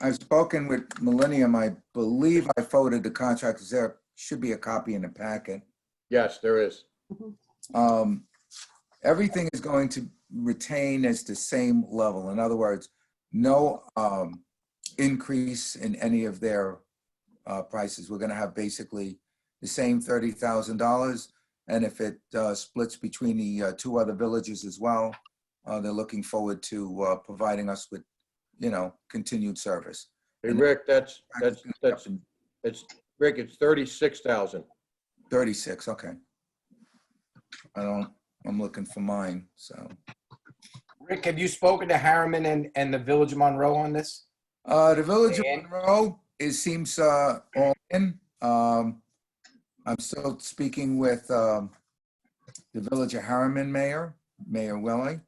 I've spoken with Millennium. I believe I forwarded the contract. There should be a copy in the packet. Yes, there is. Everything is going to retain as the same level. In other words, no increase in any of their prices. We're going to have basically the same $30,000. And if it splits between the two other villages as well, they're looking forward to providing us with, continued service. Hey, Rick, it's Rick, it's 36,000. 36, okay. I'm looking for mine, so. Rick, have you spoken to Harriman and the Village of Monroe on this? The Village of Dan? Monroe, it seems all in. I'm still speaking with the Village of Harriman Mayor Willie.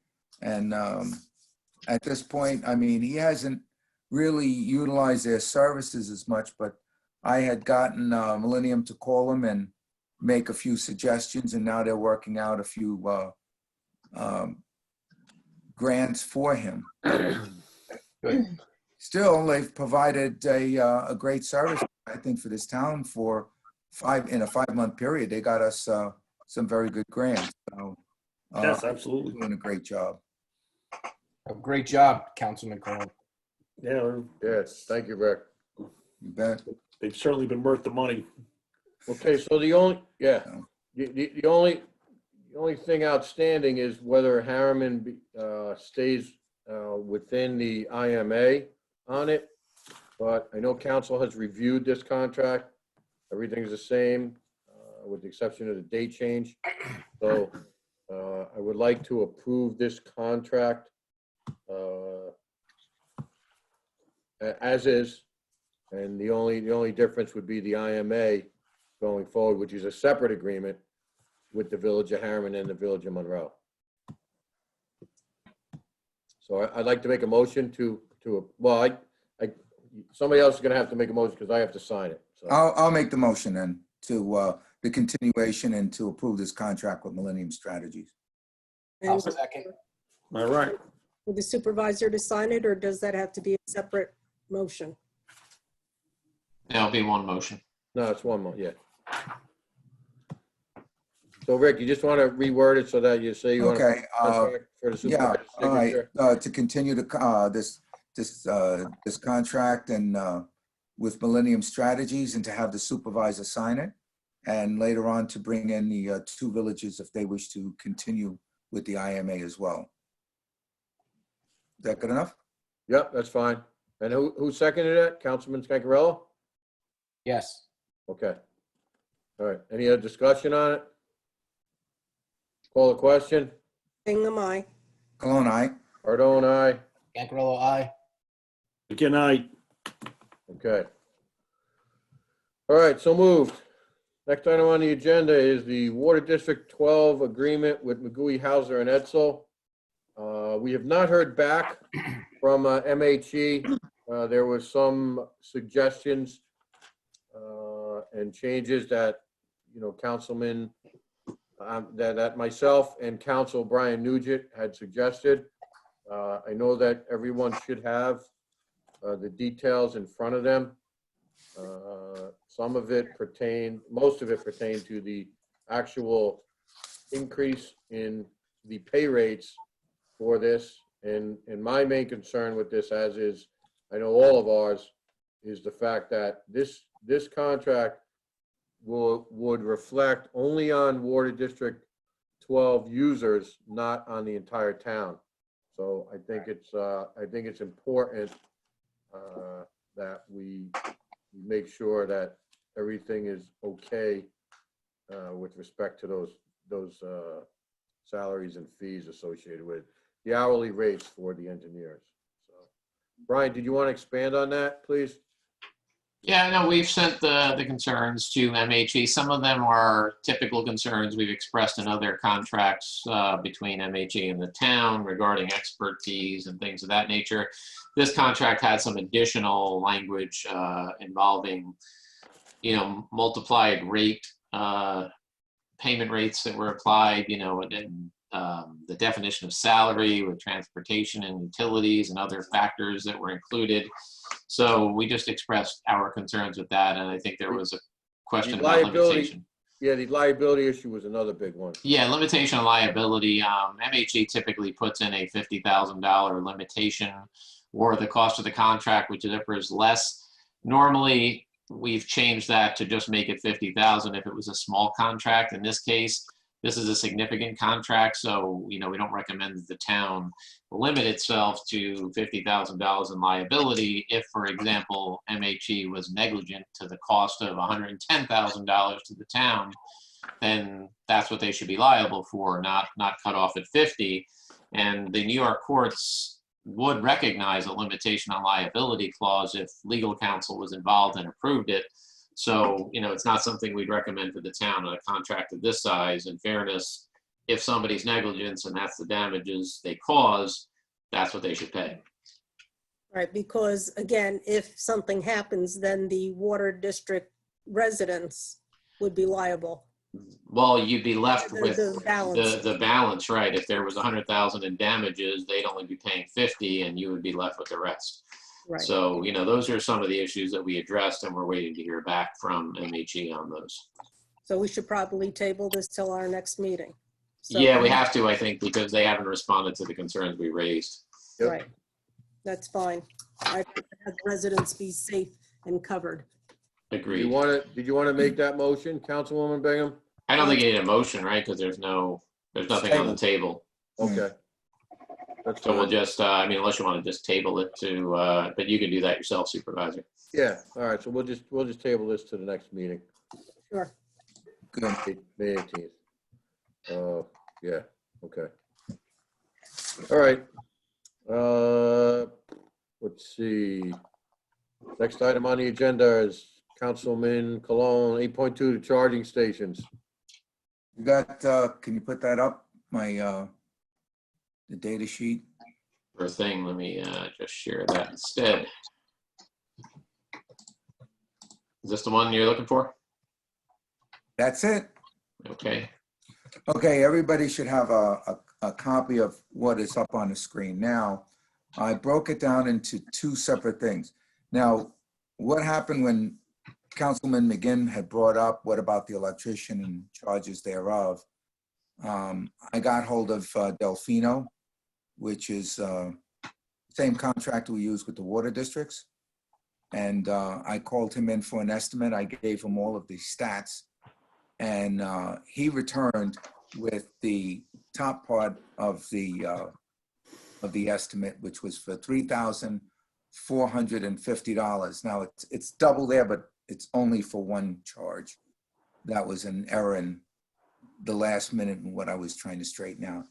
And at this point, I mean, he hasn't really utilized their services as much, but I had gotten Millennium to call him and make a few suggestions, and now they're working out a few grants for him. Good. Still, they've provided a great service, I think, for this town for in a 5-month period. They got us some very good grants. So, Yes, absolutely. doing a great job. A great job, Councilman Cologne. Yeah, Yes, thank you, Rick. You bet. they've certainly been worth the money. Okay, so the only thing outstanding is whether Harriman stays within the IMA on it. But I know council has reviewed this contract. Everything's the same, with the exception of the date change. So I would like to approve this contract as is. And the only difference would be the IMA going forward, which is a separate agreement with the Village of Harriman and the Village of Monroe. So I'd like to make a motion somebody else is gonna have to make a motion because I have to sign it. So I'll make the motion then to the continuation and to approve this contract with Millennium Strategies. I'll And second. All right. for the supervisor to sign it, or does that have to be a separate motion? That'll be one motion. no, it's one more, yeah. So Rick, you just want to reword it so that you say you want to Okay, for the yeah, supervisor's all right, signature? to continue this contract and with Millennium Strategies, and to have the supervisor sign it, and later on to bring in the two villages if they wish to continue with the IMA as well. Is that good enough? Yep, that's fine. And who seconded it? Councilman Scancarello? Yes. Okay. All right, any other discussion on it? Call the question. Bingham, aye. Cologne, aye. Ardone, aye. Gancarello, aye. Again, Okay. All right, so moved. Next item on the agenda is the Water District 12 agreement with McGooey, Hauser, and Edsel. We have not heard back from MHE. There was some suggestions and changes that, Councilman, that myself and Council Brian Nugent had suggested. I know that everyone should have the details in front of them. Most of it pertained to the actual increase in the pay rates for this. And my main concern with this, as is, I know all of ours, is the fact that this contract would reflect only on Water District 12 users, not on the entire town. So I think it's important that we make sure that everything is okay with respect to those salaries and fees associated with the hourly rates for the engineers. So, Brian, did you want to expand on that, please? Yeah, no, we've sent the concerns to MHE. Some of them are typical concerns we've expressed in other contracts between MHE and the town regarding expertise and things of that nature. This contract had some additional language involving, multiplied rate payment rates that were applied, and the definition of salary with transportation and utilities and other factors that were included. So we just expressed our concerns with that, and I think there was a question about limitation. Yeah, the liability issue was another big one. Yeah, limitation of liability. MHE typically puts in a $50,000 limitation or the cost of the contract, which differs less. Normally, we've changed that to just make it 50,000 if it was a small contract. In this case, this is a significant contract, so we don't recommend that the town limit itself to $50,000 in liability if, for example, MHE was negligent to the cost of $110,000 to the town. Then that's what they should be liable for, not cut off at 50. And the New York courts would recognize a limitation on liability clause if legal counsel was involved and approved it. So, it's not something we'd recommend for the town on a contract of this size. In fairness, if somebody's negligence and that's the damages they cause, that's what they should pay. Right, because again, if something happens, then the water district residents would be liable. Well, you'd be left The- with the balance. the balance, right? If there was 100,000 in damages, they'd only be paying 50 and you would be left with the rest. Right. So, those are some of the issues that we addressed and we're waiting to hear back from MHE on those. So we should probably table this till our next meeting. So- Yeah, we have to, I think, because they haven't responded to the concerns we raised. Yep. Right, that's fine. I'd have residents be safe and covered. Did Agreed. you want to make that motion, Councilwoman Bingham? I don't think you need a motion, right? Because there's nothing on the table. Okay. That's So we'll fine. just, unless you want to just table it to, but you can do that yourself, Supervisor. Yeah, all right, so we'll just table this to the next meeting, Sure. Good. May 18th. Yeah, okay. All right. Let's see. Next item on the agenda is Councilman Cologne, 8.2, the charging stations. You got, can you put that up, the data sheet? Sure thing. Let me just share that instead. Is this the one you're looking for? That's it. Okay. Okay, everybody should have a copy of what is up on the screen. Now, I broke it down into two separate things. Now, what happened when Councilman McGinn had brought up, what about the electrician and charges thereof? I got hold of Delfino, which is same contract we use with the water districts. And I called him in for an estimate. I gave him all of the stats. And he returned with the top part of the estimate, which was for $3,450. Now it's double there, but it's only for one charge. That was an error in the last minute in what I was trying to straighten out.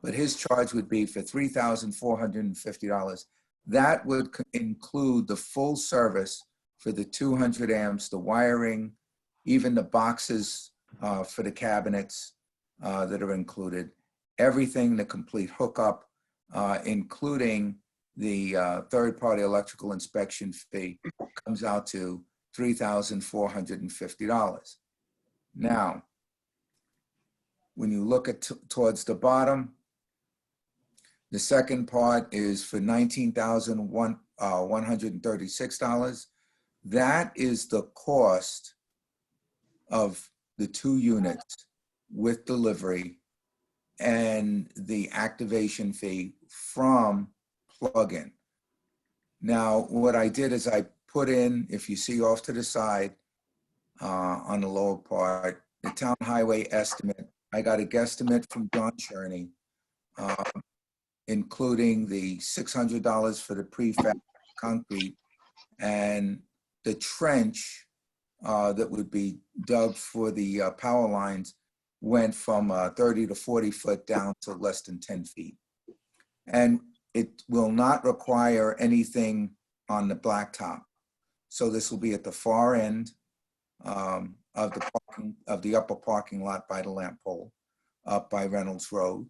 But his charge would be for $3,450. That would include the full service for the 200 amps, the wiring, even the boxes for the cabinets that are included, everything, the complete hookup, including the third-party electrical inspection fee, comes out to $3,450. Now, when you look at towards the bottom, the second part is for $19,136. That is the cost of the 2 units with delivery and the activation fee from plug-in. Now, what I did is I put in, if you see off to the side, on the lower part, the town highway estimate. I got a guesstimate from John Cherney, including the $600 for the prefab concrete and the trench that would be dug for the power lines went from 30 to 40 foot down to less than 10 feet. And it will not require anything on the blacktop. So this will be at the far end of the upper parking lot by the lamp pole, up by Reynolds Road.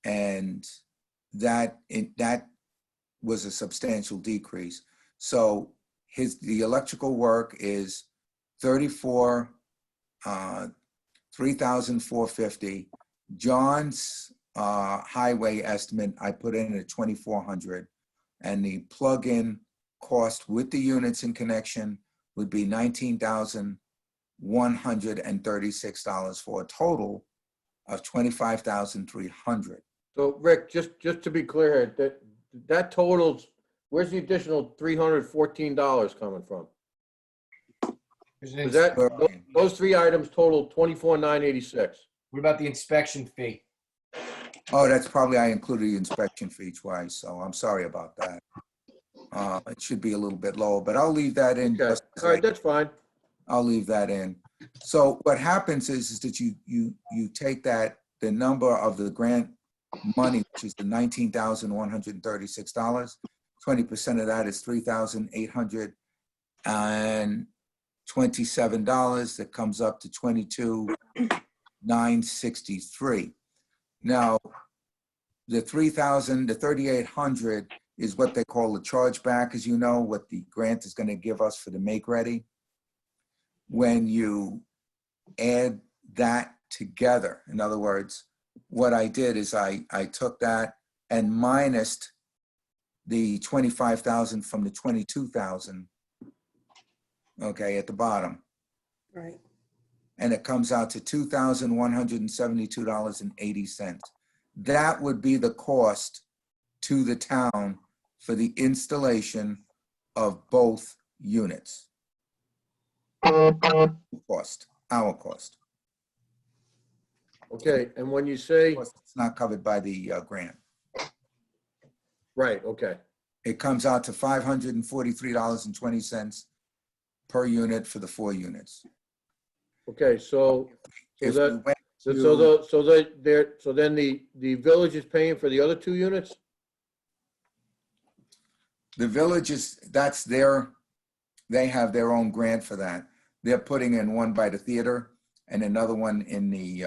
And that was a substantial decrease. So the electrical work is 3,450. John's highway estimate, I put in at 2,400, and the plug-in cost with the units in connection would be $19,136 for a total of $25,300. So Rick, just to be clear, that totals, where's the additional $314 coming from? Is that, those three items total $24,986. What about the inspection fee? Oh, that's probably, I included the inspection fee twice, so I'm sorry about that. It should be a little bit lower, but I'll leave that in. Okay, all right, that's fine. I'll leave that in. So what happens is that you take that, the number of the grant money, which is the $19,136, 20% of that is $3,827. That comes up to $22,963. Now, the $3,800 is what they call the chargeback, as you know, what the grant is going to give us for the make ready. When you add that together, in other words, what I did is I took that and minused the 25,000 from the 22,000, okay, at the bottom. Right. And it comes out to $2,172.80. That would be the cost to the town for the installation of both units. Cost, our cost. Okay, and when you say, It's not covered by the grant. right, okay, It comes out to $543.20 per unit for the 4 units. okay, so If that- we went so to- then the village is paying for the other 2 units? The village is, they have their own grant for that. They're putting in one by the theater and another one in the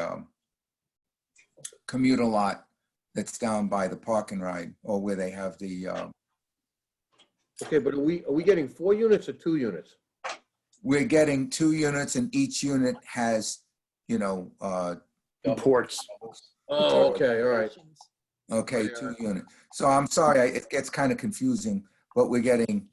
commuter lot that's down by the park and ride, or where they have the, Okay, but are we getting 4 units or 2 units? we're getting 2 units and each unit has, Imports. Oh, okay, all right. okay, 2 units. So I'm sorry, it gets kind of confusing, but we're getting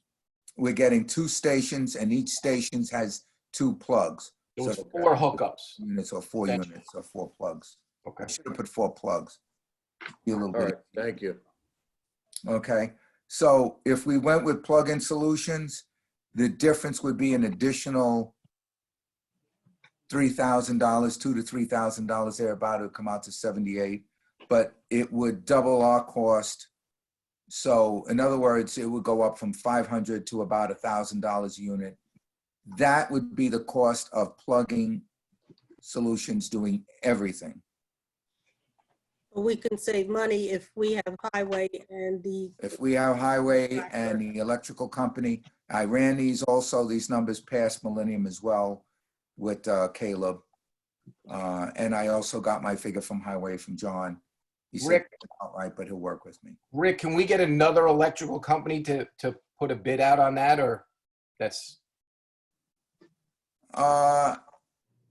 2 stations and each station has 2 plugs. It was So 4 hookups. units or 4 Essentially. units or 4 plugs. Okay. I should have put 4 plugs. Be a little All bit. right, thank you. Okay, so if we went with plug-in solutions, the difference would be an additional $3,000, $2,000 to $3,000 thereabout. It would come out to 78, but it would double our cost. So in other words, it would go up from 500 to about $1,000 a unit. That would be the cost of plugging solutions doing everything. We can save money if we have highway and the, If we have highway and the electrical company, I ran these also, these numbers past Millennium as well with Caleb. And I also got my figure from highway from John. He said, Rick. all right, but he'll work with me. Rick, can we get another electrical company to put a bid out on that, or that's?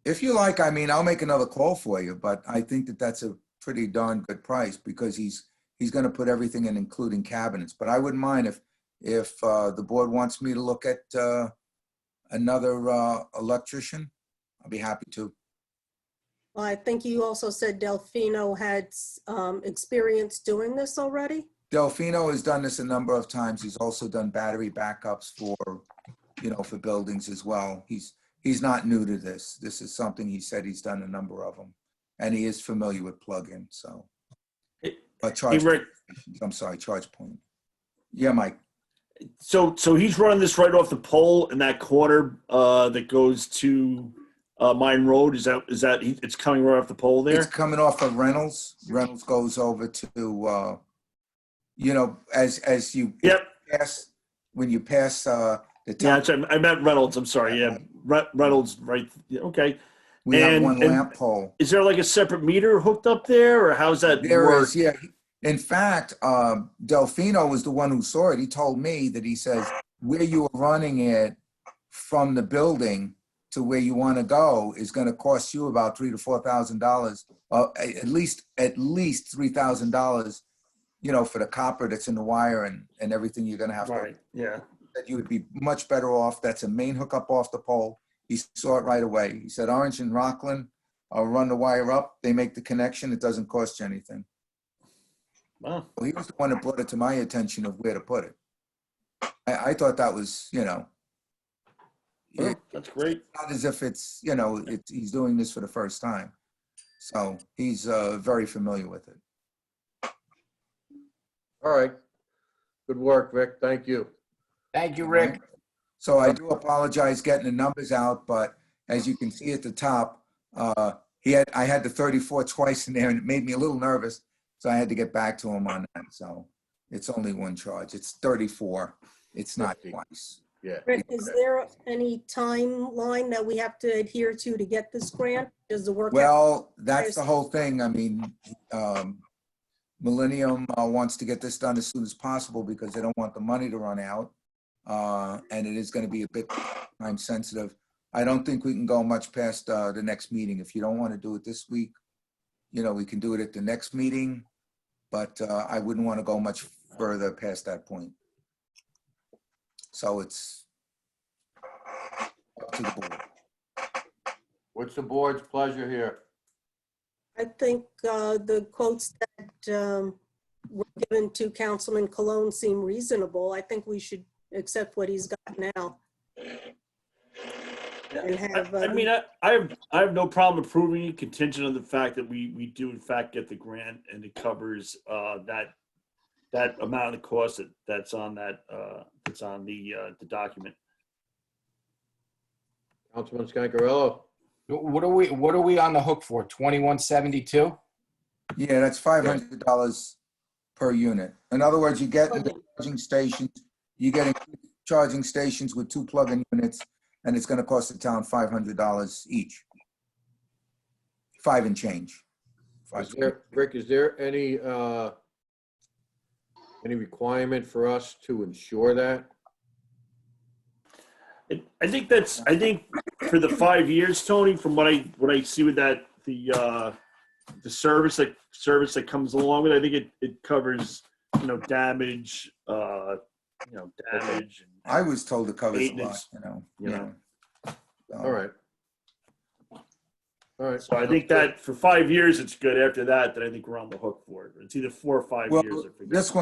If you like, I mean, I'll make another call for you, but I think that that's a pretty darn good price because he's gonna put everything in, including cabinets. But I wouldn't mind if the board wants me to look at another electrician, I'll be happy to. Well, I think you also said Delfino had experience doing this already. Delfino has done this a number of times. He's also done battery backups for, for buildings as well. He's not new to this. This is something he said he's done a number of them. And he is familiar with plugin, so. But I'm sorry, charge point. Yeah, Mike. So he's running this right off the pole in that corner that goes to Mine Road. Is that it's coming right off the pole there? It's coming off of Reynolds. Reynolds goes over to, as you pass, when you pass the Yeah, town, I meant Reynolds. I'm sorry. Yeah, Reynolds. Right. Yeah, okay. we have one and lamp pole. Is there like a separate meter hooked up there, or how's that There work? is, yeah. In fact, Delfino was the one who saw it. He told me that he says where you are running it from the building to where you want to go is going to cost you about $3,000 to $4,000, at least $3,000. For the copper that's in the wire and everything you're going to have Right. Yeah. that you would be much better off. That's a main hookup off the pole. He saw it right away. He said, Orange and Rockland, I'll run the wire up. They make the connection. It doesn't cost you anything. Wow. Well, he was the one that brought it to my attention of where to put it. I thought that was, That's great. not as if it's, he's doing this for the first time. So he's very familiar with it. All right. Good work, Rick. Thank you. Thank you, Rick. So I do apologize getting the numbers out, but as you can see at the top, I had the 34 twice in there and it made me a little nervous. So I had to get back to him on that. So it's only one charge. It's 34. It's not twice. Yeah. Rick, is there any timeline that we have to adhere to get this grant? Does the work? Well, that's the whole thing. I mean, Millennium wants to get this done as soon as possible because they don't want the money to run out. And it is going to be a bit time sensitive. I don't think we can go much past the next meeting. If you don't want to do it this week, we can do it at the next meeting, but I wouldn't want to go much further past that point. So it's up to the board. What's the board's pleasure here? I think the quotes that were given to Councilman Cologne seem reasonable. I think we should accept what he's got now. And have, I mean, I have no problem approving it contingent on the fact that we do in fact get the grant and it covers that amount of the cost that's on the document. Councilman Scancarello? What are we on the hook for? 2172? Yeah, that's $500 per unit. In other words, you get the charging stations, you get charging stations with 2 plug-in units, and it's going to cost the town $500 each. 5 and change. Rick, is there any requirement for us to ensure that? I think for the 5 years, Tony, from what I see with that, the service that comes along with it, I think it covers, damage, damage. I was told it covers a lot, maintenance, Yeah. All right. All right. So I think that for 5 years, it's good. After that, then I think we're on the hook for it. It's either 4 or 5 Well, years. I forget. this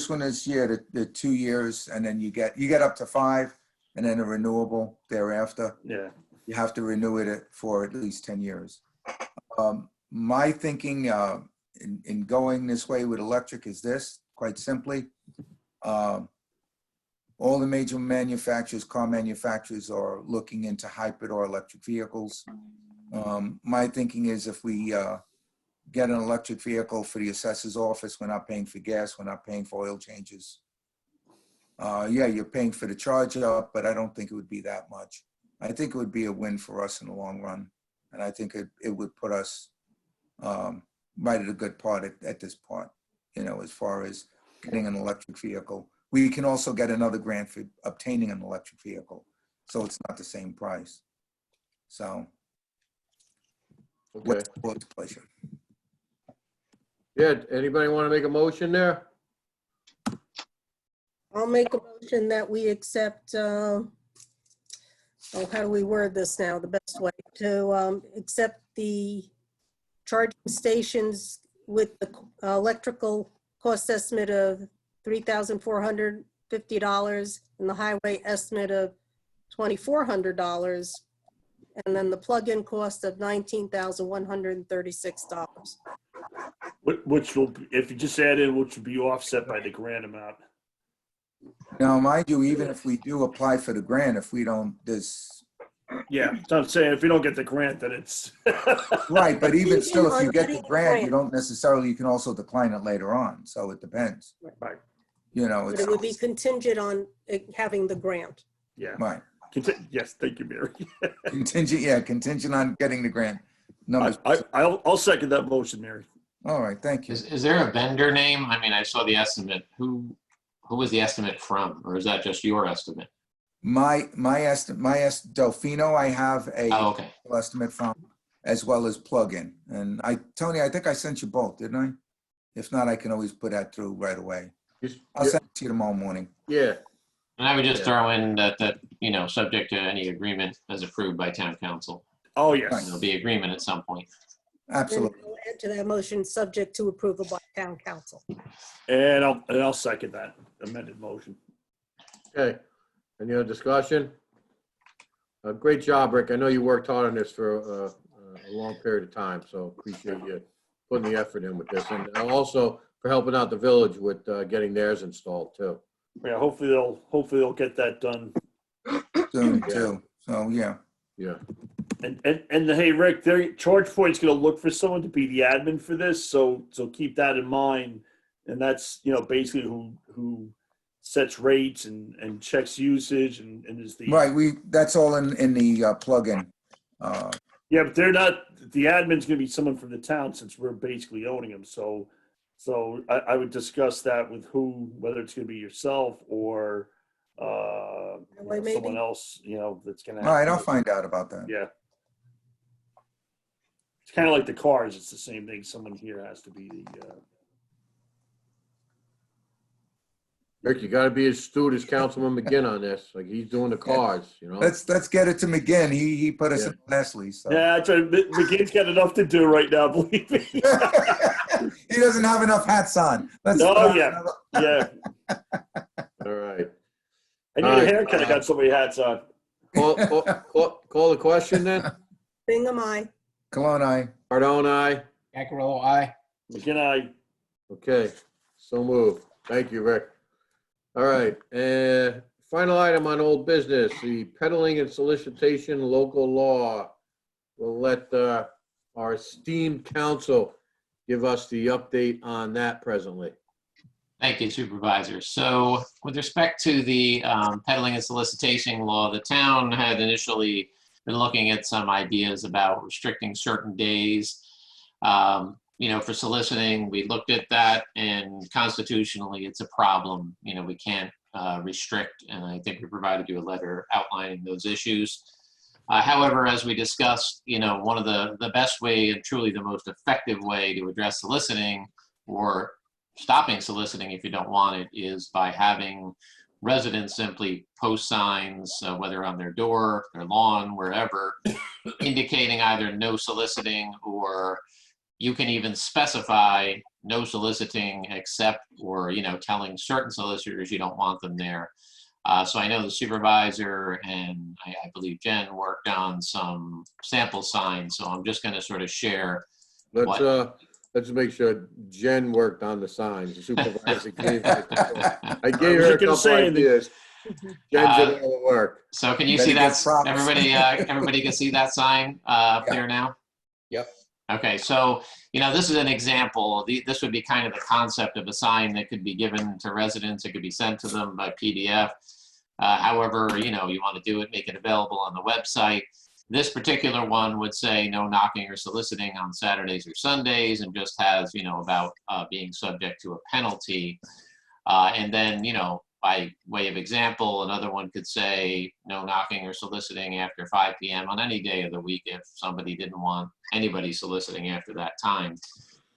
one is, the 2 years, and then you get up to 5, and then a renewable thereafter. Yeah. You have to renew it for at least 10 years. My thinking in going this way with electric is this, quite simply. All the major manufacturers, car manufacturers, are looking into hybrid or electric vehicles. My thinking is if we get an electric vehicle for the assessor's office, we're not paying for gas, we're not paying for oil changes. Yeah, you're paying for the charge up, but I don't think it would be that much. I think it would be a win for us in the long run. And I think it would put us right at a good part at this part, as far as getting an electric vehicle. We can also get another grant for obtaining an electric vehicle. So it's not the same price. So Okay. what's the board's pleasure? Yeah, anybody want to make a motion there? I'll make a motion that we accept, how do we word this now? The best way to accept the charging stations with the electrical cost estimate of $3,450 and the highway estimate of $2,400. And then the plug-in cost of $19,136. Which will, if you just add in, which will be offset by the grant amount. Now, mind you, even if we do apply for the grant, if we don't, Yeah, so I'm saying if we don't get the grant, then it's. right, but even still, if you On get the getting the grant, you grant. don't necessarily, you can also decline it later on, so it depends. Right, You know, But it's, it would be contingent on it having the grant. yeah. right, Yes, thank you, Mary. contingent on getting the grant. Numbers. I'll second that motion, Mary. All right, thank you. Is there a vendor name? I mean, I saw the estimate. Who was the estimate from, or is that just your estimate? My Delfino, I have a Oh, okay. estimate from, as well as plug-in. And Tony, I think I sent you both, didn't I? If not, I can always put that through right away. I'll send it to you tomorrow morning. Yeah, And I would just throw in that, subject to any agreement as approved by town council. Oh, yes. There'll be agreement at some point. Absolutely. And we'll add to that motion, subject to approval by town council. And I'll second that amended motion. okay. Any other discussion? Great job, Rick. I know you worked hard on this for a long period of time, so appreciate you putting the effort in with this. And also for helping out the village with getting theirs installed too. Yeah, hopefully they'll get that done. Soon Yeah. too. So, yeah. Yeah. And hey, Rick, their charge point's gonna look for someone to be the admin for this, so keep that in mind. And that's, basically who sets rates and checks usage and is the. Right, that's all in the plug-in. Yeah, but they're not, the admin's gonna be someone from the town since we're basically owning them, so I would discuss that with whether it's gonna be yourself or Maybe. someone else, that's gonna. All right, I'll find out about that. Yeah. It's kind of like the cars. It's the same thing. Someone here has to be the. Rick, you gotta be as astute as Councilman McGinn on this. Like he's doing the cars, you know? Let's get it to McGinn. He put us in Leslie, so. Yeah, that's right. McGinn's got enough to do right now, believe me. He doesn't have enough hats on. Oh, yeah. Yeah. All right. I need All a right. haircut. I got so many hats on. Call the question then? Bingham, aye. Cologne, aye. Cardone, aye. Caccarello, aye. McGinn, I. Okay, so moved. Thank you, Rick. All right, final item on old business, the peddling and solicitation local law. We'll let our esteemed council give us the update on that presently. Thank you, Supervisor. So with respect to the peddling and solicitation law, the town had initially been looking at some ideas about restricting certain days. For soliciting, we looked at that, and constitutionally, it's a problem. We can't restrict, and I think we provided you a letter outlining those issues. However, as we discussed, one of the best way and truly the most effective way to address soliciting or stopping soliciting if you don't want it is by having residents simply post signs, whether on their door, their lawn, wherever, indicating either no soliciting, or you can even specify no soliciting except, or, telling certain solicitors you don't want them there. So I know the supervisor and I believe Jen worked on some sample signs. So I'm just going to sort of share. Let's make sure Jen worked on the signs. The supervisor gave I I gave was her a gonna couple say that- ideas. Jen did all the work. So can you Better see get that? props. Everybody can see that sign up there now? Yep. Okay, so, this is an example. This would be kind of the concept of a sign that could be given to residents. It could be sent to them by PDF. However, you want to do it, make it available on the website. This particular one would say no knocking or soliciting on Saturdays or Sundays, and just has, about being subject to a penalty. And then, by way of example, another one could say no knocking or soliciting after 5 p.m. on any day of the week if somebody didn't want anybody soliciting after that time.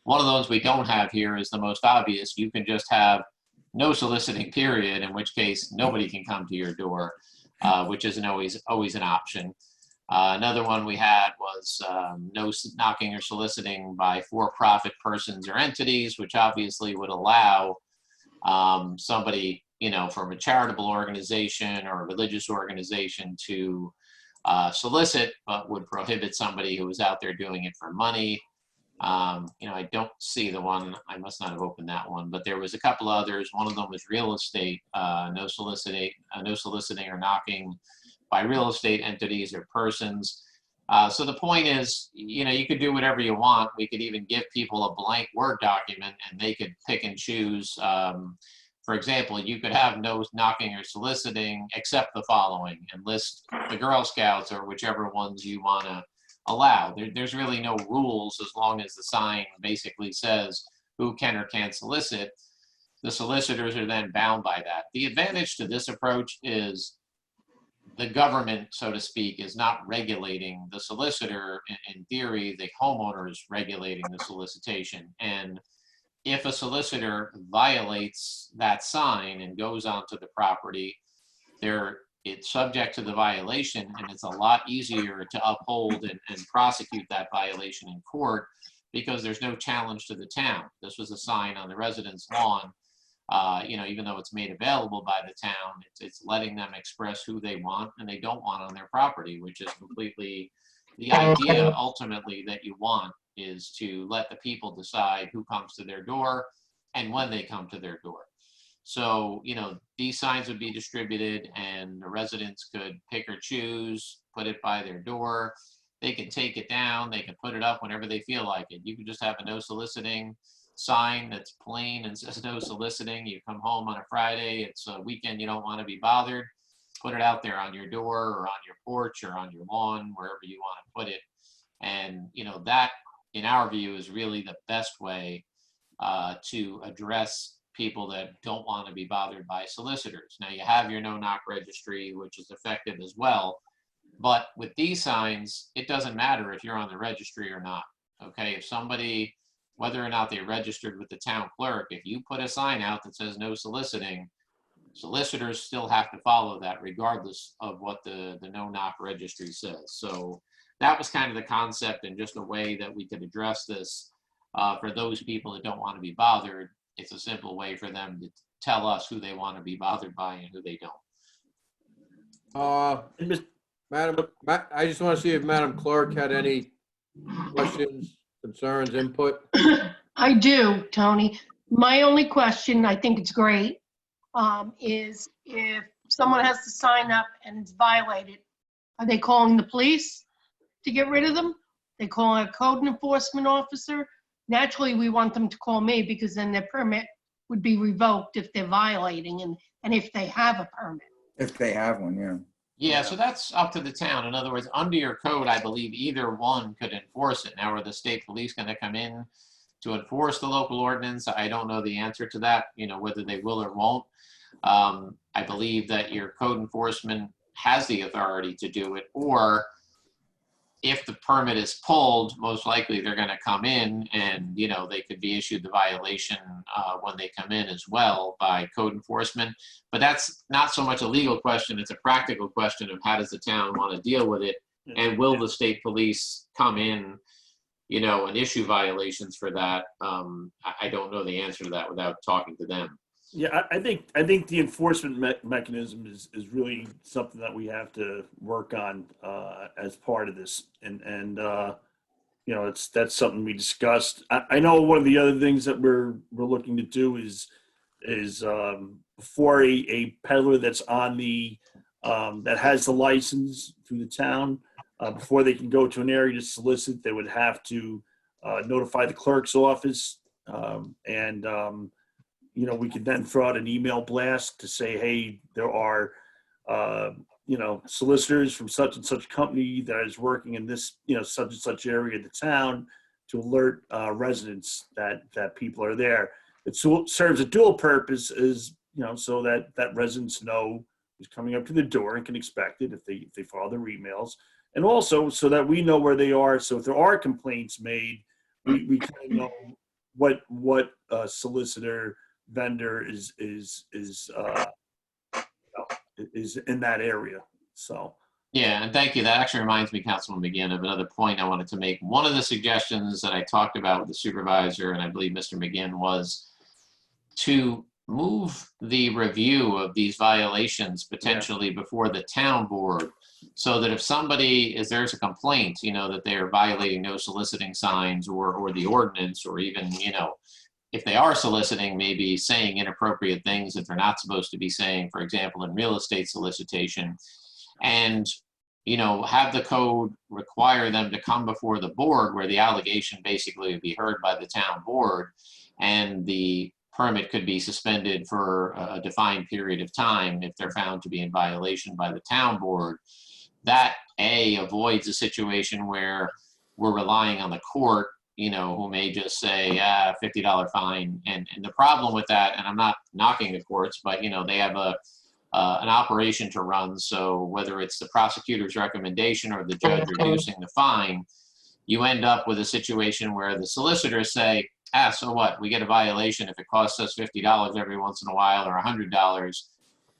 One of those we don't have here is the most obvious. You can just have no soliciting period, in which case nobody can come to your door, which isn't always an option. Another one we had was no knocking or soliciting by for-profit persons or entities, which obviously would allow somebody, from a charitable organization or a religious organization to solicit, but would prohibit somebody who was out there doing it for money. I don't see the one, I must not have opened that one, but there was a couple others. One of them was real estate, no soliciting or knocking by real estate entities or persons. So the point is, you could do whatever you want. We could even give people a blank Word document and they could pick and choose. For example, you could have no knocking or soliciting except the following and list the Girl Scouts or whichever ones you want to allow. There's really no rules as long as the sign basically says who can or can't solicit. The solicitors are then bound by that. The advantage to this approach is the government, so to speak, is not regulating the solicitor. In theory, the homeowner is regulating the solicitation. And if a solicitor violates that sign and goes onto the property, it's subject to the violation, and it's a lot easier to uphold and prosecute that violation in court because there's no challenge to the town. This was a sign on the resident's lawn. Even though it's made available by the town, it's letting them express who they want and they don't want on their property, which is completely the idea ultimately that you want is to let the people decide who comes to their door and when they come to their door. So, these signs would be distributed and the residents could pick or choose, put it by their door. They can take it down. They can put it up whenever they feel like it. You could just have a no soliciting sign that's plain and says no soliciting. You come home on a Friday, it's a weekend, you don't want to be bothered. Put it out there on your door or on your porch or on your lawn, wherever you want to put it. And, that, in our view, is really the best way to address people that don't want to be bothered by solicitors. Now, you have your no-knock registry, which is effective as well. But with these signs, it doesn't matter if you're on the registry or not. Okay, if somebody, whether or not they're registered with the town clerk, if you put a sign out that says no soliciting, solicitors still have to follow that regardless of what the no-knock registry says. So that was kind of the concept and just a way that we could address this for those people that don't want to be bothered. It's a simple way for them to tell us who they want to be bothered by and who they don't. I just want to see if Madam Clerk had any questions, concerns, input. I do, Tony. My only question, I think it's great, is if someone has to sign up and it's violated, are they calling the police to get rid of them? They calling a code enforcement officer? Naturally, we want them to call me because then their permit would be revoked if they're violating and if they have a permit. If they have one, yeah. Yeah, so that's up to the town. In other words, under your code, I believe either one could enforce it. Now, are the state police going to come in to enforce the local ordinance? I don't know the answer to that, whether they will or won't. I believe that your code enforcement has the authority to do it, or if the permit is pulled, most likely they're going to come in and, they could be issued the violation when they come in as well by code enforcement. But that's not so much a legal question. It's a practical question of how does the town want to deal with it? And will the state police come in, and issue violations for that? I don't know the answer to that without talking to them. Yeah, I think the enforcement mechanism is really something that we have to work on as part of this, and that's something we discussed. I know one of the other things that we're looking to do is for a peddler that's on the that has the license through the town, before they can go to an area to solicit, they would have to notify the clerk's office, and we could then throw out an email blast to say, hey, there are, solicitors from such and such company that is working in this, such and such area of the town, to alert residents that people are there. It serves a dual purpose, so that residents know who's coming up to the door and can expect it if they follow their emails, and also so that we know where they are. So if there are complaints made, we kind of know what solicitor vendor is in that area. So Yeah, and thank you. That actually reminds me, Councilman McGinn, of another point I wanted to make. One of the suggestions that I talked about with the supervisor, and I believe Mr. McGinn, was to move the review of these violations potentially before the town board, so that if somebody there's a complaint, that they are violating no soliciting signs or the ordinance, or even, if they are soliciting, maybe saying inappropriate things that they're not supposed to be saying, for example, in real estate solicitation, and have the code require them to come before the board, where the allegation basically would be heard by the town board, and the permit could be suspended for a defined period of time if they're found to be in violation by the town board. That avoids a situation where we're relying on the court, who may just say, $50 fine. And the problem with that, and I'm not knocking the courts, but they have an operation to run. So whether it's the prosecutor's recommendation or the judge reducing the fine, you end up with a situation where the solicitors say, so what? We get a violation if it costs us $50 every once in a while, or $100.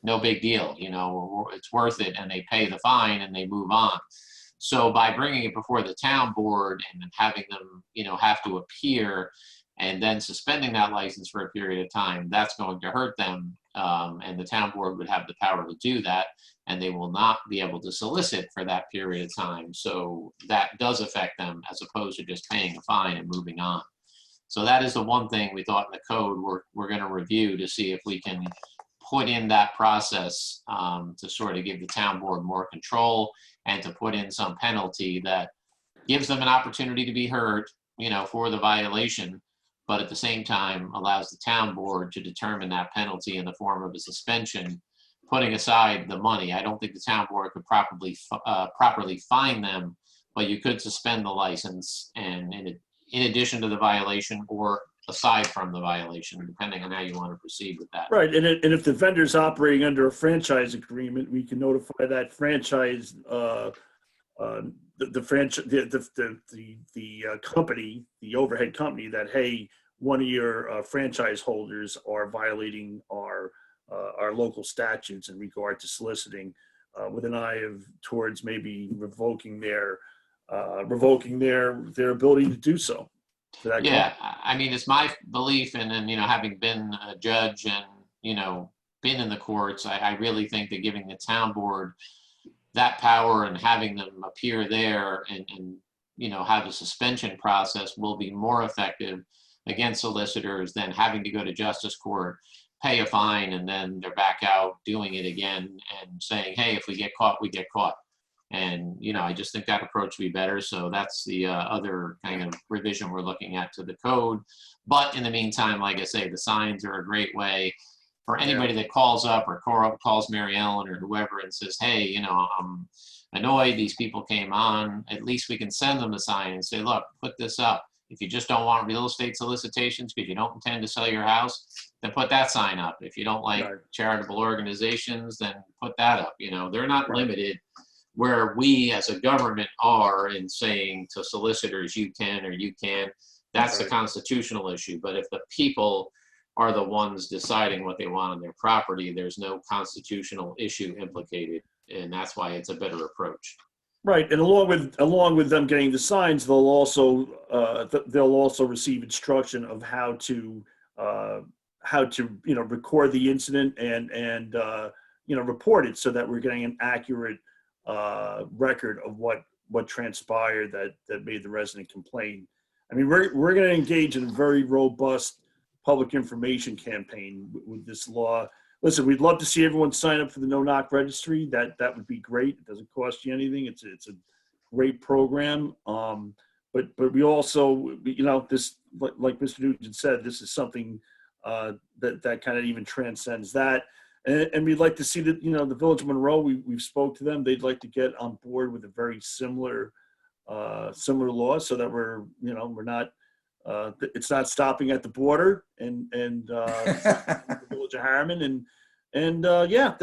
No big deal. It's worth it, and they pay the fine and they move on. So by bringing it before the town board and having them, have to appear, and then suspending that license for a period of time, that's going to hurt them. And the town board would have the power to do that, and they will not be able to solicit for that period of time. So that does affect them, as opposed to just paying a fine and moving on. So that is the one thing we thought in the code we're going to review to see if we can put in that process, to sort of give the town board more control, and to put in some penalty that gives them an opportunity to be heard, for the violation, but at the same time allows the town board to determine that penalty in the form of a suspension, putting aside the money. I don't think the town board could properly fine them, but you could suspend the license, and in addition to the violation or aside from the violation, depending on how you want to proceed with that. Right, and if the vendor's operating under a franchise agreement, we can notify that franchise, the company, the overhead company, that, hey, one of your franchise holders are violating our local statutes in regard to soliciting, with an eye towards maybe revoking their ability to do so. Yeah, I mean, it's my belief, and then, having been a judge and, been in the courts, I really think that giving the town board that power and having them appear there and have a suspension process will be more effective against solicitors than having to go to justice court, pay a fine, and then they're back out doing it again and saying, hey, if we get caught, we get caught. And, I just think that approach would be better. So that's the other kind of revision we're looking at to the code. But in the meantime, like I say, the signs are a great way for anybody that calls up or calls Mary Ellen or whoever and says, hey, I'm annoyed, these people came on. At least we can send them the sign and say, look, put this up. If you just don't want real estate solicitations because you don't intend to sell your house, then put that sign up. If you don't like charitable organizations, then put that up. They're not limited where we as a government are in saying to solicitors, you can or you can't. That's the constitutional issue. But if the people are the ones deciding what they want on their property, there's no constitutional issue implicated. And that's why it's a better approach. Right, and along with them getting the signs, they'll also receive instruction of how to record the incident and report it, so that we're getting an accurate record of what transpired that made the resident complain. I mean, we're going to engage in a very robust public information campaign with this law. Listen, we'd love to see everyone sign up for the no-knock registry. That would be great. It doesn't cost you anything. It's a great program. But we also, this, like Mr. Nugent said, this is something that kind of even transcends that. And we'd like to see that, the Village of Monroe, we've spoke to them. They'd like to get on board with a very similar law, so that we're not, it's not stopping at the border and the Village of Harriman. And yeah,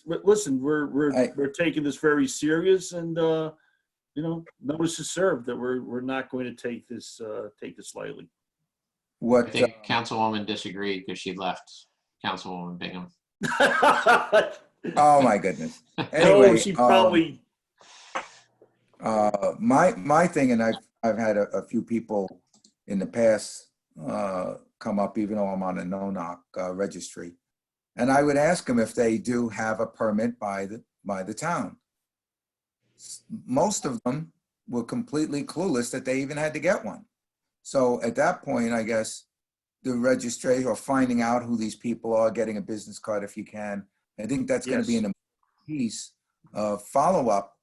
listen, we're taking this very serious, and notice is served that we're not going to take this lightly. I think Councilwoman disagreed because she left. Councilwoman Bingham. Oh my goodness. Anyway, she probably My thing, and I've had a few people in the past come up, even though I'm on a no-knock registry. And I would ask them if they do have a permit by the town. Most of them were completely clueless that they even had to get one. So at that point, I guess the registration or finding out who these people are, getting a business card if you can. I think that's going to be Yes. an important piece of follow-up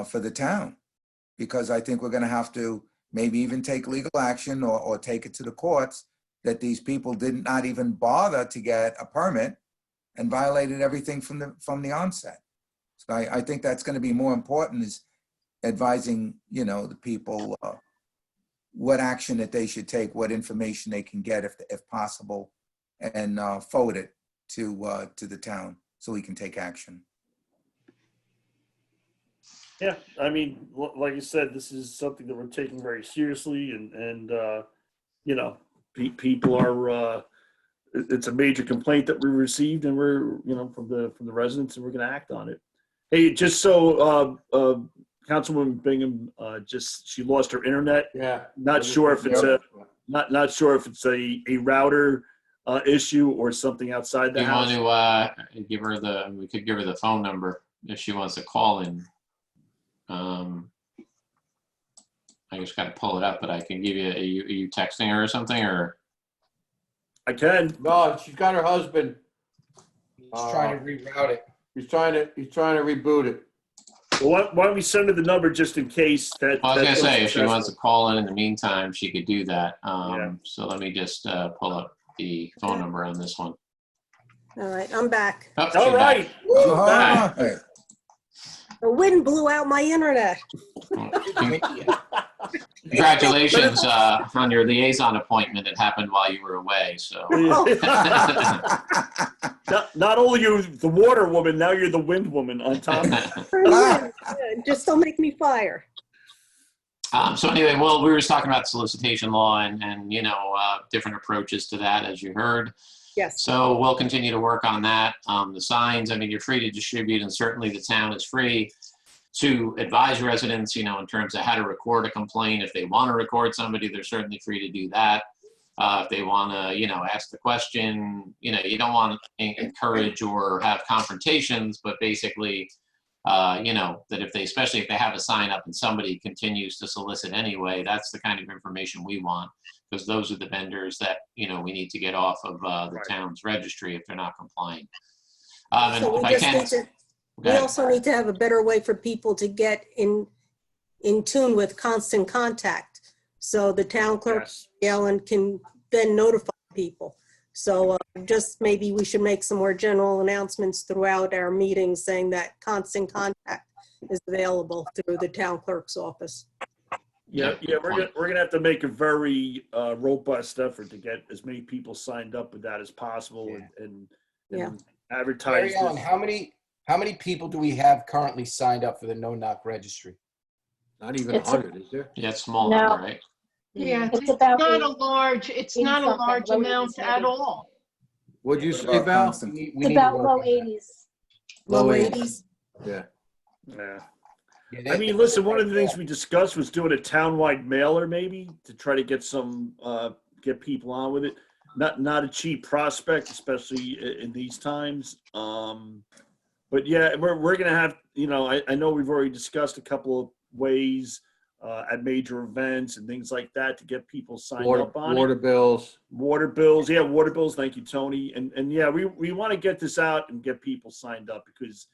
for the town, because I think we're going to have to maybe even take legal action or take it to the courts that these people did not even bother to get a permit and violated everything from the onset. So I think that's going to be more important, is advising, you know, the people what action that they should take, what information they can get if possible, and forward it to the town so we can take action. Yeah, I mean, like you said, this is something that we're taking very seriously, and you know, people are. It's a major complaint that we received, and we're, you know, from the residents, and we're going to act on it. Hey, just so Councilwoman Bingham, she lost her internet. Yeah. Not sure if it's not sure if it's a router issue or something outside the You house. want to give her we could give her the phone number if she wants to call in. I just got to pull it up, but I can give you, are you texting her or something, or? I can. No, she's got her husband. He's trying to reroute it. He's trying to reboot it. Well, why don't we send her the number just in case that. Well, I was going to say, if she that's wants to call in the meantime, she could do that. Yeah. So let me just pull up the phone number on this one. All right, I'm back. Oh, she's All back. right. All back. right. The wind blew out my internet. Congratulations on your liaison appointment. It happened while you were away, so. Not only you the water woman, now you're the wind woman on top. Just don't make me fire. So anyway, well, we were just talking about solicitation law and you know, different approaches to that, as you heard. Yes. So we'll continue to work on that. The signs, I mean, you're free to distribute, and certainly the town is free to advise residents, you know, in terms of how to record a complaint. If they want to record somebody, they're certainly free to do that. If they want to, you know, ask the question, you know, you don't want to encourage or have confrontations, but basically, you know, that if they, especially if they have a sign up and somebody continues to solicit anyway, that's the kind of information we want, because those are the vendors that, you know, we need to get off of the town's registry if they're not complying. And So if we I just can, need to, we also need to have a better way for people to get in tune with constant contact. So the town clerk, Ellen, can then notify people. So just maybe we should make some more general announcements throughout our meetings saying that constant contact is available through the town clerk's office. Yeah, we're gonna have to make a very robust effort to get as many people signed up with that as possible, and advertise. Mary Ellen, how many people do we have currently signed up for the no-knock registry? Not even It's 100, is there? yeah, it's small No. number, right? Yeah, It's it's about not eight- a large, it's 80 not a something, large low amount 80s at maybe. all. What'd you What say, about Val? constant? We It's need to about work low on that. 80s. Low Low 80s. Yeah. Yeah. Yeah, I mean, listen, one of the things we discussed was doing a townwide mailer maybe to try to get some, get people on with it. Not a cheap prospect, especially in these times. But yeah, we're gonna have, you know, I know we've already discussed a couple of ways at major events and things like that to get people signed up on Water it. bills. Water bills, yeah, water bills. Thank you, Tony. And yeah, we want to get this out and get people signed up because,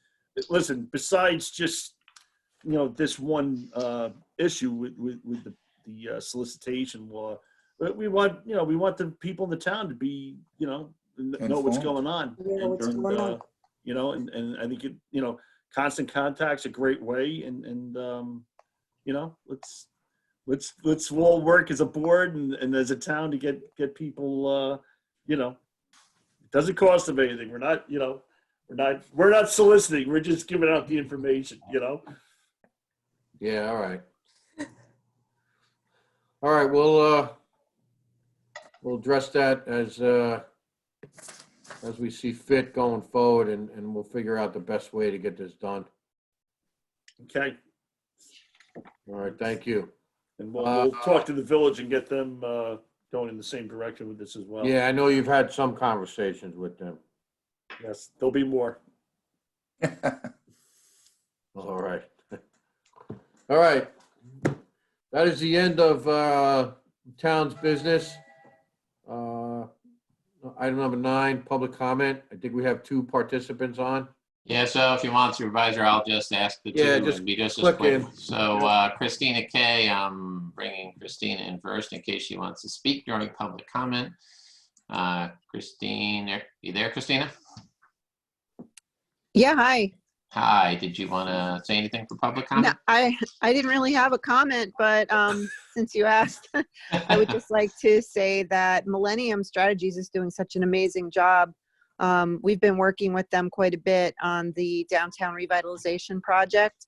listen, besides just, you know, this one issue with the solicitation law, but we want, you know, we want the people in the town to be, you know what's Informed. going on. Yeah, what's going on. You know, and I think it, you know, constant contact's a great way, and you know, let's all work as a board and as a town to get people, you know, it doesn't cost them anything. We're not, you know, we're not soliciting. We're just giving out the information, you know. Yeah, all right. All right, we'll address that as we see fit going forward, and we'll figure out the best way to get this done. Okay. All right, thank you. And we'll talk to the village and get them going in the same direction with this as well. Yeah, I know you've had some conversations with them. Yes, there'll be more. All right. All right. That is the end of town's business. Item number 9, public comment. I think we have 2 participants on. Yeah, so if you want, Supervisor, I'll just ask the Yeah, two just and be just as click quick. in. So Christina Kay, I'm bringing Christina in first in case she wants to speak during public comment. Christine, you there, Christina? Yeah, hi. Hi, did you want to say anything for public No, comment? I didn't really have a comment, but since you asked, I would just like to say that Millennium Strategies is doing such an amazing job. We've been working with them quite a bit on the downtown revitalization project,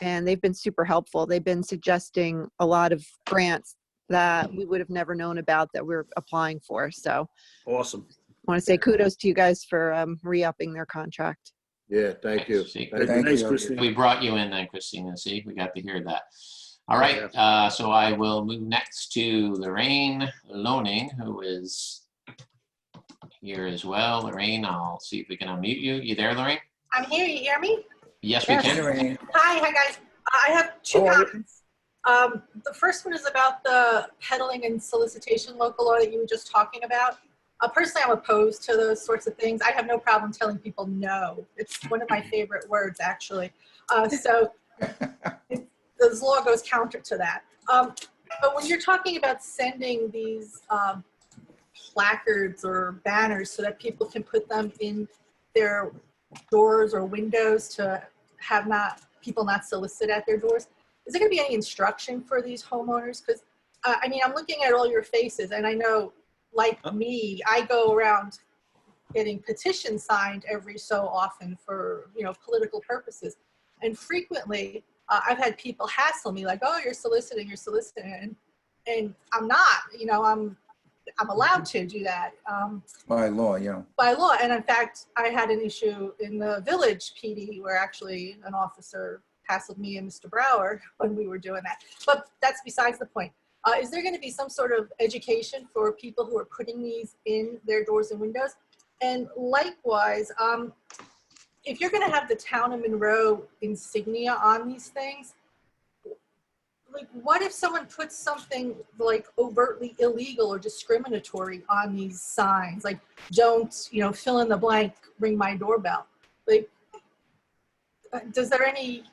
and they've been super helpful. They've been suggesting a lot of grants that we would have never known about that we're applying for. So Awesome. I want to say kudos to you guys for re-upping their contract. Yeah, thank you. See, Thanks, you. Christina. we brought you in then, Christina. See, we got to hear that. All right, so I will move next to Lorraine Loning, who is here as well. Lorraine, I'll see if we can unmute you. You there, Lorraine? I'm here. You hear me? Yes, we Yes. can. Lorraine. Hi guys. I have 2 How are you? comments. The first one is about the peddling and solicitation local law that you were just talking about. Personally, I'm opposed to those sorts of things. I have no problem telling people no. It's one of my favorite words, actually. This law goes counter to that. But when you're talking about sending these placards or banners so that people can put them in their doors or windows to have people not solicit at their doors, is there going to be any instruction for these homeowners? Because I mean, I'm looking at all your faces, and I know, like me, I go around getting petitions signed every so often for, political purposes. And frequently, I've had people hassle me like, oh, you're soliciting. And I'm not, I'm allowed to do that. By law, yeah. By law. And in fact, I had an issue in the village PD where actually an officer hassled me and Mr. Brower when we were doing that. But that's besides the point. Is there going to be some sort of education for people who are putting these in their doors and windows? And likewise, if you're going to have the Town of Monroe insignia on these things, like what if someone puts something like overtly illegal or discriminatory on these signs? Like, don't, fill in the blank, ring my doorbell. Like, does there any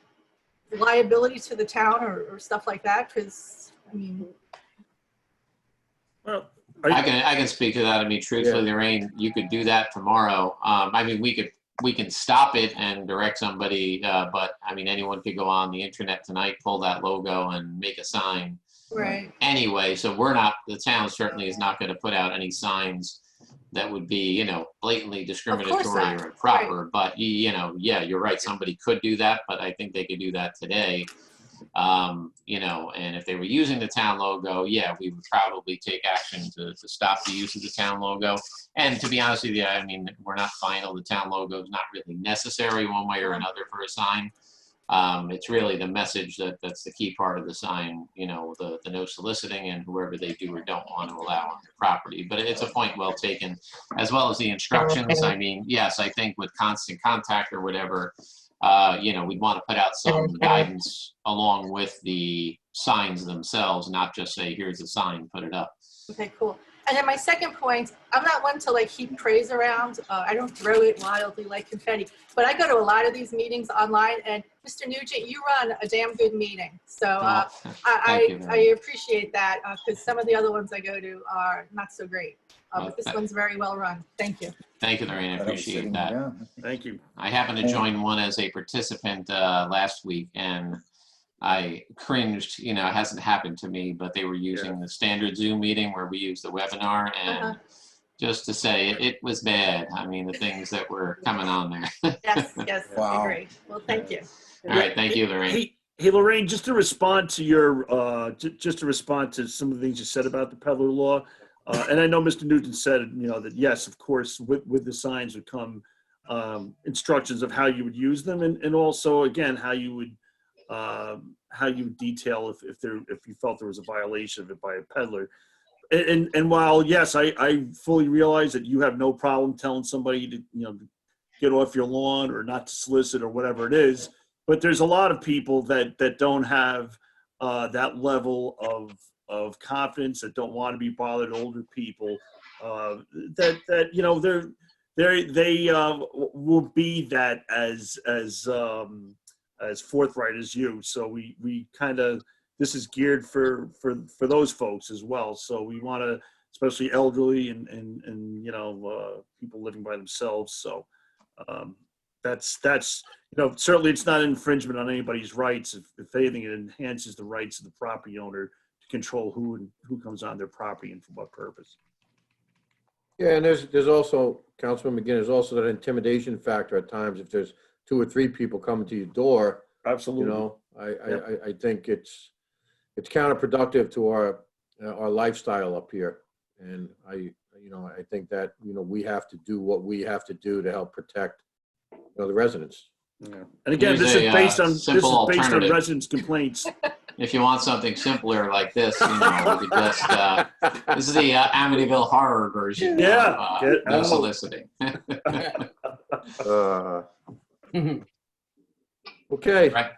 liability to the town or stuff like that? Because, I mean, Well, I can speak to that. I mean, truthfully, Lorraine, you could do that tomorrow. I mean, we can stop it and direct somebody, but I mean, anyone could go on the internet tonight, pull that logo and make a sign. right. Anyway, so the town certainly is not going to put out any signs that would be, blatantly discriminatory not. or improper. But, yeah, you're right. Somebody could do that, but I think they could do that today. And if they were using the town logo, yeah, we would probably take action to stop the use of the town logo. And to be honest with you, I mean, we're not final. The town logo is not really necessary one way or another for a sign. It's really the message that's the key part of the sign, the no soliciting and whoever they do or don't want to allow on their property. But it's a point well taken, as well as the instructions. I mean, yes, I think with constant contact or whatever, we'd want to put out some guidance along with the signs themselves, not just say, here's a sign, put it up. Okay, cool. And then my second point, I'm not one to like heap praise around. I don't throw it wildly like confetti, but I go to a lot of these meetings online, and Mr. Nugent, you run a damn good meeting. So I appreciate that because some of the other ones I go to are not so great. But this one's very well run. Thank you. Thank you, Lorraine. I appreciate that. Thank you. I happened to join one as a participant last week, and I cringed. It hasn't happened to me, but they were using the standard Zoom meeting where we use the webinar, and just to say it was bad. I mean, the things that were coming on there. Yes, Wow. I agree. Well, thank you. All right, thank you, Lorraine. Hey, Lorraine, just to respond to your, just to respond to some of the things you said about the peddler law, and I know Mr. Newton said, that yes, of course, with the signs would come instructions of how you would use them, and also again how you would how you detail if you felt there was a violation of it by a peddler. And while, yes, I fully realize that you have no problem telling somebody to, get off your lawn or not to solicit or whatever it is, but there's a lot of people that don't have that level of confidence, that don't want to be bothered, older people, they will be that as forthright as you. So we kind of, this is geared for those folks as well. So we want to, especially elderly and people living by themselves. So that's certainly it's not an infringement on anybody's rights. If anything, it enhances the rights of the property owner to control who comes on their property and for what purpose. Yeah, and there's also, Councilman McGinn, there's also that intimidation factor at times. If there's 2 or 3 people coming to your door, Absolutely. I think it's counterproductive to our lifestyle up here. And I think that, we have to do what we have to do to help protect, the residents. Yeah. And again, Here's this is a, based on simple alternative. residents' complaints. If you want something simpler like this, we could just, this is the Amityville horror version Yeah, of get no out. soliciting. Okay. Right.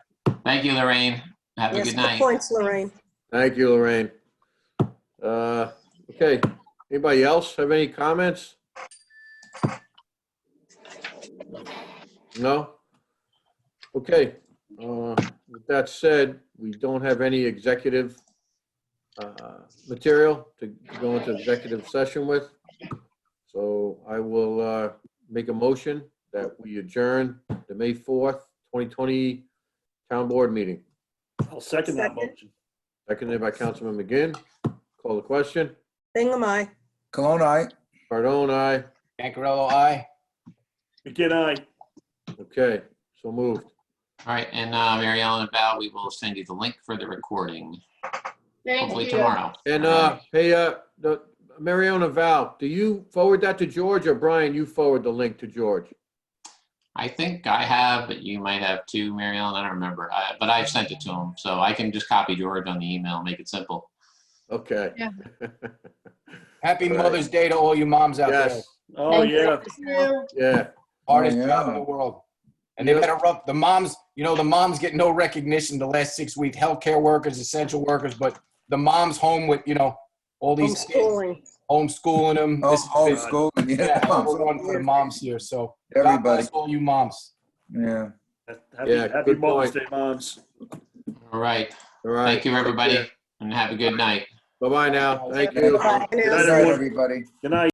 Thank you, Lorraine. Have a Yes, good good night. points, Lorraine. Thank you, Lorraine. Okay, anybody else have any comments? No? Okay, with that said, we don't have any executive material to go into executive session with. So I will make a motion that we adjourn the May 4th, 2020 Town Board meeting. I'll second that Second. motion. Seconded by Councilman McGinn. Call the question. Bingham, aye. Cologne, aye. Cardone, aye. Gancarello, aye. Again, aye. Okay, so moved. All right, and Mary Ellen and Val, we will send you the link for the recording, Thank hopefully you. tomorrow. And All right. hey, the Mariona Val, do you forward that to George, or Brian, you forward the link to George? I think I have, but you might have too, Mary Ellen. I don't remember, but I've sent it to him, so I can just copy George on the email, make it simple. Okay. Yeah. Happy All right. Mother's Day to all you moms out there. Yes, Oh, yeah. yeah. Hardest Oh, job in yeah. the world. And they've had a rough, the moms get no recognition the last 6 weeks. Healthcare workers, essential workers, but the moms home with, all these kids, Homeschooling. homeschooling them. Oh, This has been- homeschooling, Yeah, yeah. everyone for the moms here. So God Everybody, bless all you moms. yeah. Happy, Yeah, happy good Mother's point. Day, moms. All right, All right. thank you, everybody, and have a good night. Bye-bye now. Thank you. Bye now. Good night, Good night, everyone. everybody. Good night.